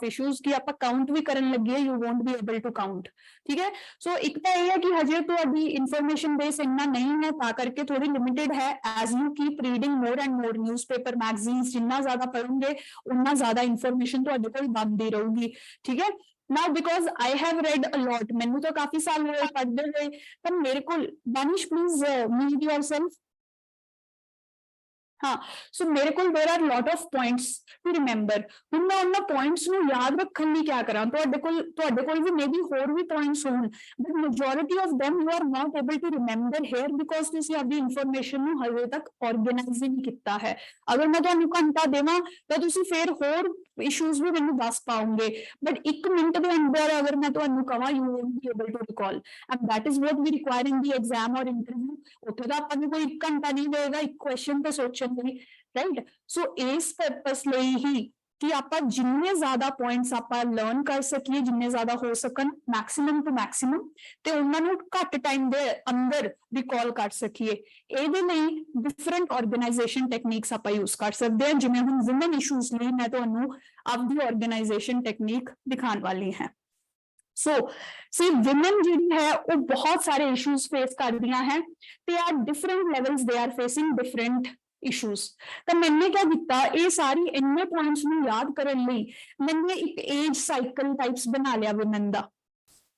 issues कि ਆਪਾਂ ਕਾਊਂਟ ਵੀ ਕਰਨ ਲੱਗੇ you won't be able to count ਠੀਕ ਹੈ ਸੋ ਇੱਕ ਤਾਂ ਇਹ ਹੈ ਕਿ ਹਜੇ ਤੁਹਾਡੀ ਇਨਫੋਰਮੇਸ਼ਨ ਬੇਸ ਇੰਨਾ ਨਹੀਂ ਹੈ ਤਾਂ ਕਰਕੇ ਥੋੜੀ ਲਿਮਿਟਿਡ ਹੈ as you keep reading more and more newspaper magazines ਜਿੰਨਾ ਜ਼ਿਆਦਾ ਪੜ੍ਹੋਗੇ ਉਨਾ ਜ਼ਿਆਦਾ ਇਨਫੋਰਮੇਸ਼ਨ ਤੁਹਾਡੇ ਕੋਲ ਬਣਦੀ ਰਹੂਗੀ ਠੀਕ ਹੈ now because I have read a lot ਮੈਨੂੰ ਤਾਂ ਕਾਫੀ ਸਾਲ ਹੋਏ ਪੜ੍ਹਦੇ ਹੋਏ ਤਾਂ ਮੇਰੇ ਕੋਲ Danish please mute yourself हाँ सो मेरे को there are lot of points to remember ਹੁਣ ਮੈਂ ਉਹਨਾਂ ਪੁਆਇੰਟਸ ਨੂੰ ਯਾਦ ਰੱਖਣ ਲਈ ਕੀ ਕਰਾਂ ਤੁਹਾਡੇ ਕੋਲ ਵੀ ਮੇਬੀ ਹੋਰ ਵੀ ਪੁਆਇੰਟਸ ਹੋਣ but majority of them you are not able to remember here because ਤੁਸੀਂ ਆਪਣੀ ਇਨਫੋਰਮੇਸ਼ਨ ਨੂੰ ਹਜੇ ਤੱਕ ਆਰਗੇਨਾਈਜ਼ ਨਹੀਂ ਕੀਤਾ ਹੈ ਅਗਰ ਮੈਂ ਤੁਹਾਨੂੰ ਘੰਟਾ ਦੇਵਾਂ ਤਾਂ ਤੁਸੀਂ ਫਿਰ ਹੋਰ ਇਸ਼ੂਜ਼ ਵੀ ਮੈਨੂੰ ਦੱਸ ਪਾਉਂਗੇ ਬਟ 1 ਮਿੰਟ ਦੇ ਅੰਦਰ ਅਗਰ ਮੈਂ ਤੁਹਾਨੂੰ ਕਹਾਂ you won't be able to recall and that is what we require in the exam or interview ਉੱਥੇ ਤਾਂ ਆਪਾਂ ਨੂੰ ਕੋਈ 1 ਘੰਟਾ ਨਹੀਂ ਦੇਗਾ ਇੱਕ ਕੁਐਸਚਨ ਤੇ ਸੋਚਣ ਲਈ ਰਾਈਟ ਸੋ ਇਸ ਪਰਪਸ ਲਈ ਹੀ ਕਿ ਆਪਾਂ ਜਿੰਨੇ ਜ਼ਿਆਦਾ ਪੁਆਇੰਟਸ ਆਪਾਂ ਲਰਨ ਕਰ ਸਕੀਏ ਜਿੰਨੇ ਜ਼ਿਆਦਾ ਹੋ ਸਕਣ ਮੈਕਸਿਮਮ ਟੂ ਮੈਕਸਿਮਮ ਤੇ ਉਹਨਾਂ ਨੂੰ ਘੱਟ ਟਾਈਮ ਦੇ ਅੰਦਰ ਰਿਕਾਲ ਕਰ ਸਕੀਏ ਇਹਦੇ ਲਈ ਡਿਫਰੈਂਟ ਆਰਗੇਨਾਈਜੇਸ਼ਨ ਟੈਕਨੀਕਸ ਆਪਾਂ ਯੂਜ਼ ਕਰ ਸਕਦੇ ਹਾਂ ਜਿਵੇਂ ਹੁਣ ਵੂਮਨ ਇਸ਼ੂਜ਼ ਲਈ ਮੈਂ ਤੁਹਾਨੂੰ ਆਪਦੀ ਆਰਗੇਨਾਈਜੇਸ਼ਨ ਟੈਕਨੀਕ ਦਿਖਾਉਣ ਵਾਲੀ ਹਾਂ ਸੋ ਸੀ women ਜਿਹੜੀ ਹੈ ਉਹ ਬਹੁਤ ਸਾਰੇ ਇਸ਼ੂਜ਼ ਫੇਸ ਕਰਦੀਆਂ ਹੈ ਤੇ at different levels they are facing different issues. ਤਾਂ ਮੈਨੇ ਕੀ ਕੀਤਾ, ਇਹ ਸਾਰੀ ਇੰਨੇ ਪੁਆਇੰਟਸ ਨੂੰ ਯਾਦ ਕਰਨ ਲਈ ਮੈਨੇ ਇੱਕ ਏਜ ਸਾਈਕਲ ਟਾਈਪਸ ਬਣਾ ਲਿਆ ਵੂਮਨ ਦਾ,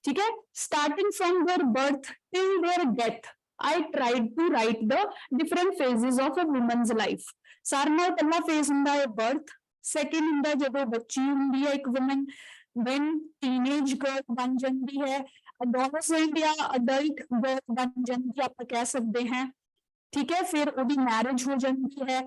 ਠੀਕ ਹੈ, starting from their birth till their death. I tried to write the different phases of a woman's life. ਸਾਰਿਆਂ ਨਾਲ ਪਹਿਲਾ ਫੇਜ਼ ਹੁੰਦਾ ਹੈ ਬਰਥ, ਸੈਕਿੰਡ ਹੁੰਦਾ ਜਦੋਂ ਬੱਚੀ ਹੁੰਦੀ ਹੈ ਇੱਕ ਵੂਮਨ, when teenage girl ਬਣ ਜਾਂਦੀ ਹੈ, adolescent ਜਾਂ adult girl ਬਣ ਜਾਂਦੀ ਹੈ ਆਪਾਂ ਕਹਿ ਸਕਦੇ ਹਾਂ, ਠੀਕ ਹੈ, ਫਿਰ ਉਹਦੀ ਮੈਰਿਜ ਹੋ ਜਾਂਦੀ ਹੈ,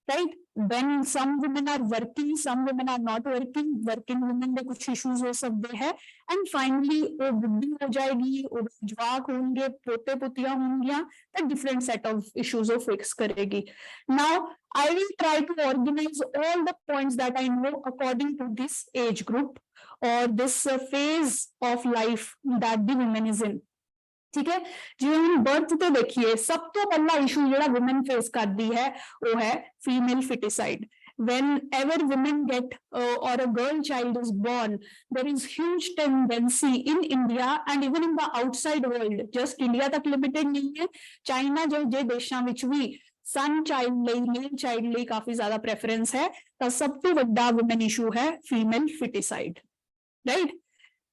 right? When some women are working, some women are not working, working women ਦੇ ਕੁਝ issues ਹੋ ਸਕਦੇ ਹੈ, and finally ਉਹ ਬੁੱਢੀ ਹੋ ਜਾਏਗੀ, ਉਹਦੇ ਜਵਾਕ ਹੋਣਗੇ, ਪੋਤੇ ਪੁੱਤੀਆਂ ਹੋਣਗੀਆਂ, ਤਾਂ different set of issues ਉਹ fix ਕਰੇਗੀ। Now I will try to organize all the points that I know according to this age group or this phase of life that the woman is in। ठीक है, जिवें हम birth ते देखिए, सब तो पहला इशू जिहड़ा वुमन फेस करती है वो है female foeticide. Whenever women get or a girl child is born, there is huge tendency in India and even in the outside world, just India तक limited नहीं है, China जे देशां विच भी सन चाइल्ड ਲਈ, मेल चाइल्ड ਲਈ काफी ज्यादा प्रेफरेंस है, ਤਾਂ ਸਭ ਤੋਂ ਵੱਡਾ ਵੁਮਨ ਇਸ਼ੂ ਹੈ फीमेल फिटिसाइड, राइट?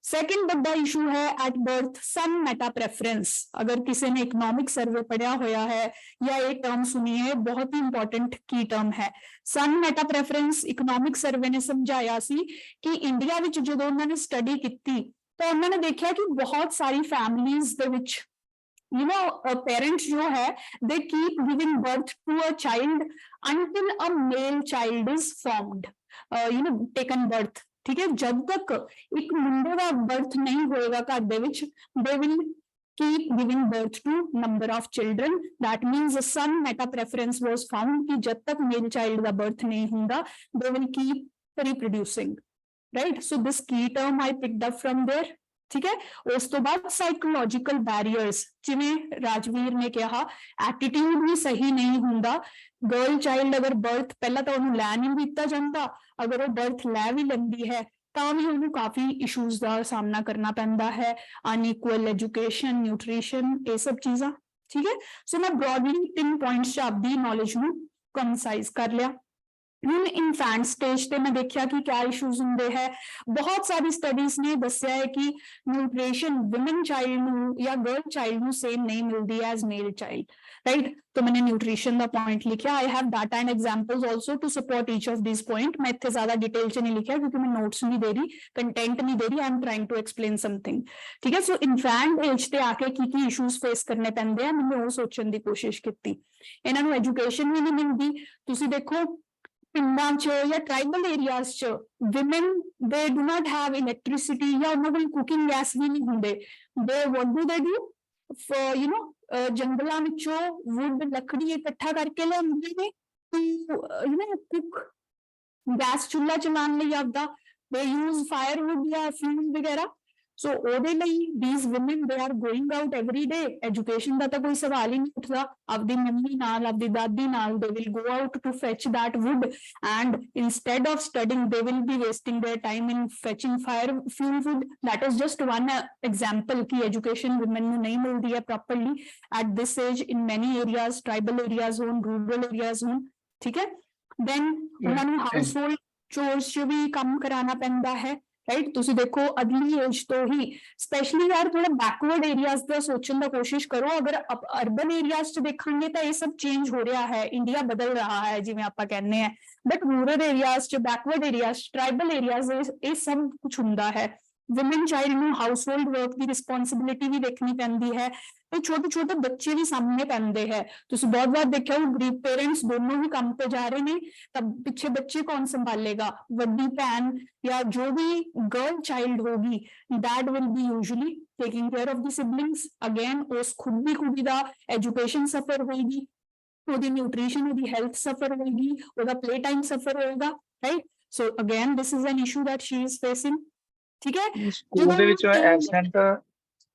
सेकेंड बड़ा इशू है at birth son meta preference. अगर किसी ने इकोनॉमिक सर्वे पढ़ा होया है या ये टर्म सुनी है, बहुत ही इंपॉर्टेंट की टर्म है सन मेटा प्रेफरेंस। इकोनॉमिक सर्वे ने समझाया सी कि इंडिया विच जदों उन्होंने स्टडी की तो उन्होंने देखा कि बहुत सारी families they which you know parents जो है they keep giving birth to a child until a male child is formed, taken birth, ठीक है, जब तक एक मुंडे का बर्थ नहीं होएगा घर दे विच, they will keep giving birth to number of children। that means a son meta preference was found कि जब तक male child का birth नहीं होगा they will keep reproducing, right? So this key term I picked up from there, ठीक है। उस तो बाद साइकोलॉजिकल बैरियर्स, जिवें राजवीर ने कहा एटीट्यूड भी सही नहीं होंदा, गर्ल चाइल्ड अगर बर्थ पहला तो उन्हें लै नहीं दिता जाता, अगर वो बर्थ लै भी लेंदी है ਤਾਂ ਵੀ ਉਹਨੂੰ ਕਾਫੀ ਇਸ਼ੂਜ਼ ਦਾ ਸਾਹਮਣਾ ਕਰਨਾ ਪੈਂਦਾ ਹੈ, ਅਨਇਕੁਅਲ ਐਜੂਕੇਸ਼ਨ, ਨਿਊਟ੍ਰੀਸ਼ਨ, ਇਹ ਸਭ ਚੀਜ਼ਾਂ, ਠੀਕ ਹੈ। ਸੋ ਮੈਂ ਬ੍ਰੌਡਲੀ 3 ਪੁਆਇੰਟਸ ਚ ਆਪਦੀ ਨੌਲੇਜ ਨੂੰ ਕੰਸਾਈਜ਼ ਕਰ ਲਿਆ। ਹੁਣ ਇਨਫੈਂਟ ਸਟੇਜ ਤੇ ਮੈਂ ਦੇਖਿਆ ਕਿ क्या ਇਸ਼ੂਜ਼ ਹੁੰਦੇ ਹੈ। ਬਹੁਤ ਸਾਰੀ ਸਟੱਡੀਜ਼ ਨੇ ਦੱਸਿਆ ਹੈ ਕਿ ਨਿਊਟ੍ਰੀਸ਼ਨ ਵੂਮਨ ਚਾਈਲਡ ਨੂੰ ਜਾਂ ਗਰਲ ਚਾਈਲਡ ਨੂੰ ਸੇਮ ਨਹੀਂ ਮਿਲਦੀ ਐਜ਼ ਮੇਲ ਚਾਈਲਡ, राइट? तो मैंने न्यूट्रिशन का पॉइंट लिखा, I have data and examples also to support each of this point. मैं इतने ज्यादा डिटेल च नहीं लिखा क्योंकि मैं नोट्स नहीं दे रही, कंटेंट नहीं दे रही, I am trying to explain something, ठीक है। सो इनफैंट एज ते आके की इशूज फेस करने पैंदे आ, मैंने वो सोचने की कोशिश की। इन्हां नूं एजुकेशन भी नहीं मिलती, तुसीं देखो पिंडां च या ट्राइबल एरियाज च women they do not have electricity या उन्हां कोल कुकिंग गैस भी नहीं हुंदे, they what do they do? जंगलों विचों वुड लकड़ी इकट्ठा करके लियांदे ने कुक गैस चूल्हा चलाने लई आपदा, दे यूज फायरवुड या फ्यूल वगैरह। सो ओदे लई these women they are going out every day, education दा तां कोई सवाल ही नहीं उठदा, आपदी मम्मी नाल आपदी दादी नाल they will go out to fetch that wood and instead of studying they will be wasting their time in fetching fire fuel wood। that is just one example कि education women ਨੂੰ नहीं मिलती है properly at this age in many areas, tribal areas होन, rural areas होन, ठीक है। then ਉਹਨਾਂ ਨੂੰ household chores ਚ ਵੀ ਕੰਮ ਕਰਾਉਣਾ ਪੈਂਦਾ ਹੈ, राइट? तुसी देखो अगली एज तो ही स्पेशली यार थोड़ा बैकवर्ड एरियाज का सोचने की कोशिश करो। अगर अर्बन एरियाज च देखेंगे तो ये सब चेंज हो रहा है, इंडिया बदल रहा है जिवें आपां कहने हैं, बट रूरल एरियाज च, बैकवर्ड एरियाज, ट्राइबल एरियाज ये सब कुछ हुंदा है। वुमेन चाइल्ड ਨੂੰ ਹਾਊਸਹੋਲਡ ਵਰਕ ਦੀ ਰਿਸਪੌਂਸਿਬਿਲਿਟੀ ਵੀ ਦੇਖਣੀ ਪੈਂਦੀ ਹੈ, ਤੇ ਛੋਟੇ ਛੋਟੇ ਬੱਚੇ ਵੀ ਸਾਹਮਣੇ ਪੈਂਦੇ ਹੈ। ਤੁਸੀਂ ਬਹੁਤ ਵਾਰ ਦੇਖਿਆ ਹੋ ਗਰੀਬ ਪੇਰੈਂਟਸ ਦੋਨੋਂ ਵੀ ਕੰਮ ਤੇ ਜਾ ਰਹੇ ਨੇ, ਤਾਂ ਪਿੱਛੇ ਬੱਚੇ ਕੌਣ ਸੰਭਾਲੇਗਾ? ਵੱਡੀ ਭੈਣ ਜਾਂ ਜੋ ਵੀ ਗਰਲ ਚਾਈਲਡ ਹੋਗੀ, that will be usually taking care of the siblings। again ਉਸ ਖੁਦ ਵੀ ਕੁੜੀ ਦਾ ਐਜੂਕੇਸ਼ਨ ਸਫਰ ਹੋਏਗੀ, ਉਹਦੀ ਨਿਊਟ੍ਰੀਸ਼ਨ, ਉਹਦੀ ਹੈਲਥ ਸਫਰ ਹੋਏਗੀ, ਉਹਦਾ ਪਲੇ ਟਾਈਮ ਸਫਰ ਹੋਏਗਾ, right? So again this is an issue that she is facing, ठीक है। ਸਕੂਲ ਦੇ ਵਿੱਚ ਐਬਸੈਂਟ,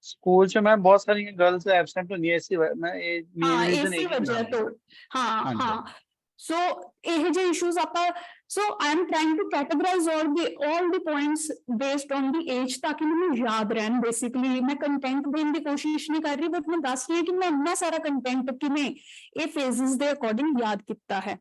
ਸਕੂਲ ਚ ਮੈਂ ਬਹੁਤ ਸਾਰੀਆਂ ਗਰਲਸ ਐਬਸੈਂਟ ਹੁੰਦੀਆਂ, ਇਸੇ ਮੈਂ ਇਹ ਮੇਨ ਰੀਜ਼ਨ इसी वजह तो हाँ हाँ जी। हाँ ਸੋ ਇਹ ਜਿਹੇ ਇਸ਼ੂਜ਼ ਆਪਾਂ so I am trying to categorise all the points based on the age ਤਾਂ ਕਿ ਮੈਨੂੰ ਯਾਦ ਰਹਿਣ ਬੇਸਿਕਲੀ ਮੈਂ ਕੰਟੈਂਟ ਦੇਣ ਦੀ ਕੋਸ਼ਿਸ਼ ਨਹੀਂ ਕਰ ਰਹੀ ਬਟ ਮੈਂ ਦੱਸ ਰਹੀ ਹਾਂ ਕਿ ਮੈਂ ਇੰਨਾ ਸਾਰਾ ਕੰਟੈਂਟ ਕਿਵੇਂ ਇਹ ਫੇਜ਼ਸ ਦੇ ਅਕੋਰਡਿੰਗ ਯਾਦ ਕੀਤਾ ਹੈ